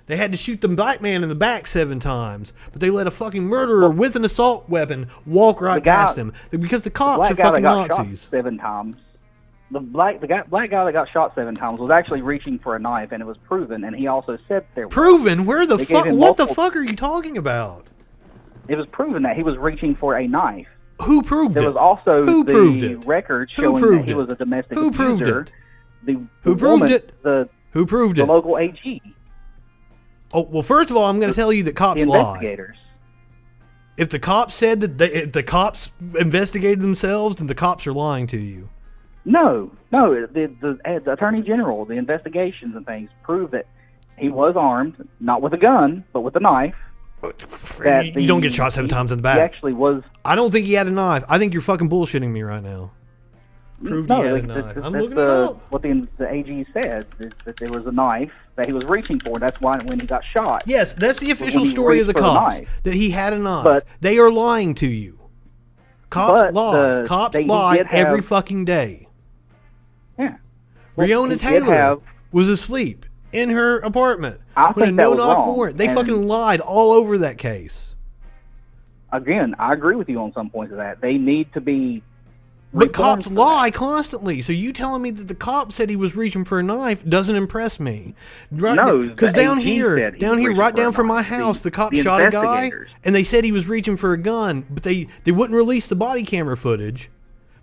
They had to shoot the black man in the back 7 times, but they let a fucking murderer with an assault weapon walk right past them because the cops are fucking Nazis. 7 times. The black guy that got shot 7 times was actually reaching for a knife, and it was proven. And he also said there was. Proven? Where the fuck? What the fuck are you talking about? It was proven that he was reaching for a knife. Who proved it? There was also the record showing that he was a domestic abuser. Who proved it? Who proved it? Who proved it? The local AG. Oh, well, first of all, I'm going to tell you that cops lie. Investigators. If the cops said that if the cops investigated themselves, then the cops are lying to you. No. The Attorney General, the investigations and things prove that he was armed, not with a gun, but with a knife. You don't get shot 7 times in the back. He actually was. I don't think he had a knife. I think you're fucking bullshitting me right now. Proved he had a knife. I'm looking it up. What the AG said is that there was a knife that he was reaching for. That's why when he got shot. Yes, that's the official story of the cops. That he had a knife. But they are lying to you. Cops lie. Cops lie every fucking day. Yeah. Breonna Taylor was asleep in her apartment with a no-knock warrant. They fucking lied all over that case. Again, I agree with you on some points of that. They need to be. But cops lie constantly. So you telling me that the cop said he was reaching for a knife doesn't impress me. No, because down here, right down from my house, the cop shot a guy, and they said he was reaching for a gun, but they wouldn't release the body camera footage.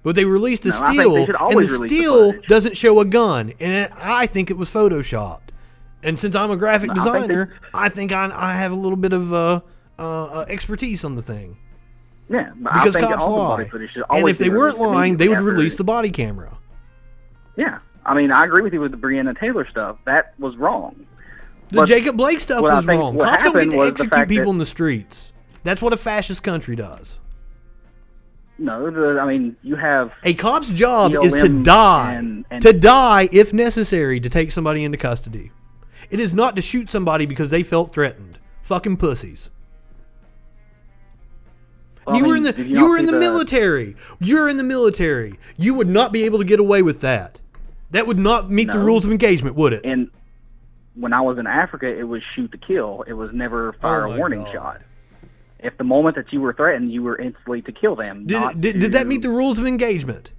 But they released a still, and the still doesn't show a gun, and I think it was photoshopped. And since I'm a graphic designer, I think I have a little bit of expertise on the thing. Yeah, because cops lie. And if they weren't lying, they would release the body camera. Yeah, I mean, I agree with you with the Breonna Taylor stuff. That was wrong. The Jacob Blake stuff was wrong. Cops don't get to execute people in the streets. That's what a fascist country does. No, I mean, you have... A cop's job is to die. To die if necessary to take somebody into custody. It is not to shoot somebody because they felt threatened. Fucking pussies. Well, you were in the military. You're in the military. You would not be able to get away with that. That would not meet the rules of engagement, would it? And when I was in Africa, it was shoot to kill. It was never fire a warning shot. If the moment that you were threatened, you were instantly to kill them. Did that meet the rules of engagement?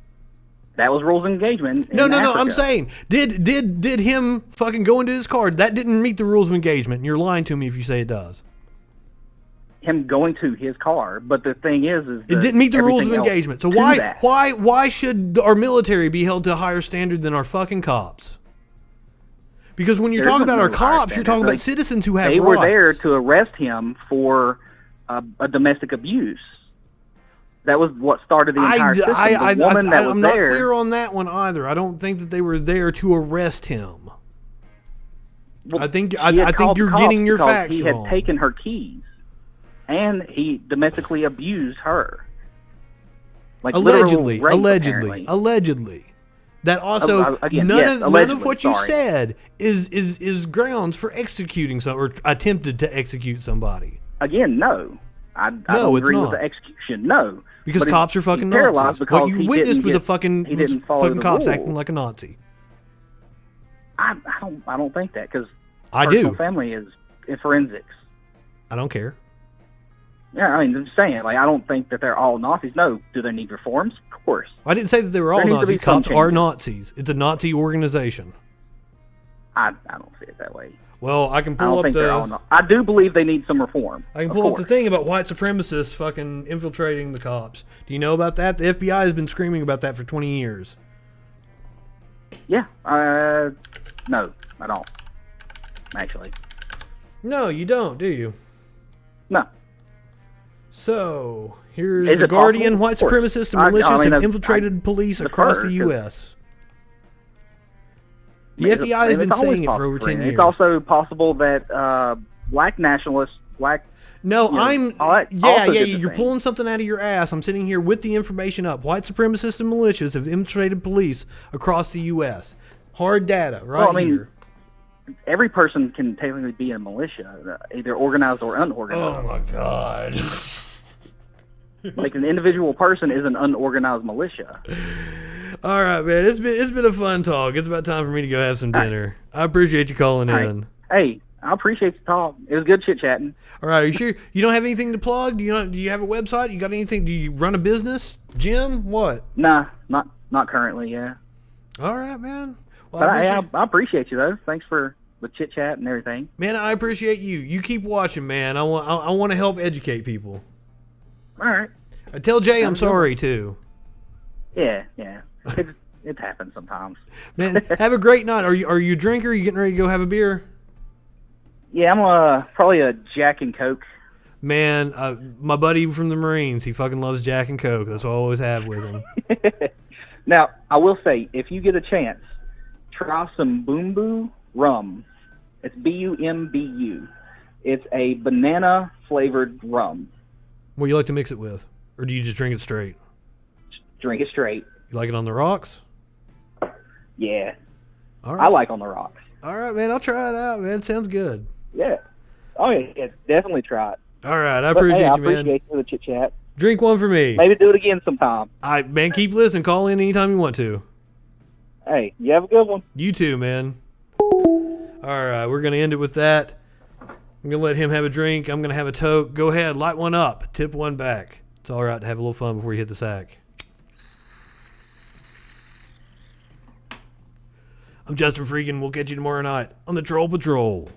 That was rules of engagement. No. I'm saying, did him fucking go into his car? That didn't meet the rules of engagement. And you're lying to me if you say it does. Him going to his car, but the thing is it didn't meet the rules of engagement. So why should our military be held to a higher standard than our fucking cops? Because when you're talking about our cops, you're talking about citizens who have rights. They were there to arrest him for a domestic abuse. That was what started the entire system. The woman that was I'm there, not clear on that one either. I don't think that they were there to arrest him. Well, I think you're getting your facts wrong. He had taken her keys, and he domestically abused her. Like allegedly. That also none of what you said is grounds for executing or attempted to execute somebody. Again, no. I don't agree with the execution. No. Because cops are fucking Nazis. What you witnessed was fucking cops acting like a Nazi. I don't think that, because I do. Family is in forensics. I don't care. Yeah, I mean, I'm just saying, like, I don't think that they're all Nazis. No. Do they need reforms? Of course. I didn't say that they were all Nazis. Cops are Nazis. It's a Nazi organization. I don't see it that way. Well, I can pull up the... I do believe they need some reform. I can pull up the thing about white supremacists fucking infiltrating the cops. Do you know about that? The FBI has been screaming about that for 20 years. Yeah. No, I don't. Actually. No, you don't, do you? No. So, here's The Guardian. White supremacists and militias have infiltrated police across the U.S. The FBI has been saying it for over 10 years. It's also possible that black nationalists, No, you're pulling something out of your ass. I'm sitting here with the information up. White supremacists and militias have infiltrated police across the U.S. Hard data, here. Every person can technically be a militia, either organized or unorganized. Oh my God. Like, an individual person is an unorganized militia. All right, man. It's been a fun talk. It's about time for me to go have some dinner. I appreciate you calling in. Hey, I appreciate the talk. It was good chit chatting. All right, are you sure you don't have anything to plug? Do you have a website? You got anything? Do you run a business? Gym? What? Nah, not currently. Yeah. All right, man. Well, but I appreciate you though. Thanks for the chit chat and everything. Man, I appreciate you. You keep watching, man. I want to help educate people. All right. Tell Jay I'm sorry too. Yeah. It happens sometimes. Man, have a great night. Are you a drinker? Are you getting ready to go have a beer? Yeah, I'm probably a Jack and Coke. Man, my buddy from the Marines, he fucking loves Jack and Coke. That's what I always have with him. Now, I will say, if you get a chance, try some Bumbu rum. It's Bumbu. It's a banana flavored rum. What do you like to mix it with? Or do you just drink it straight? Drink it straight. You like it on the rocks? Yeah. All right. I like on the rocks. All right, man. I'll try it out, man. It sounds good. Yeah. Oh, yeah. Definitely try it. All right. I appreciate you, man. I appreciate you for the chit-chat. Drink one for me. Maybe do it again sometime. Man, keep listening. Call in anytime you want to. Hey, you have a good one. You too, man. All right. We're going to end it with that. I'm going to let him have a drink. I'm going to have a toke. Go ahead. Light one up. Tip one back. It's all right to have a little fun before you hit the sack. I'm Justin Freakin. We'll catch you tomorrow night on the Troll Patrol.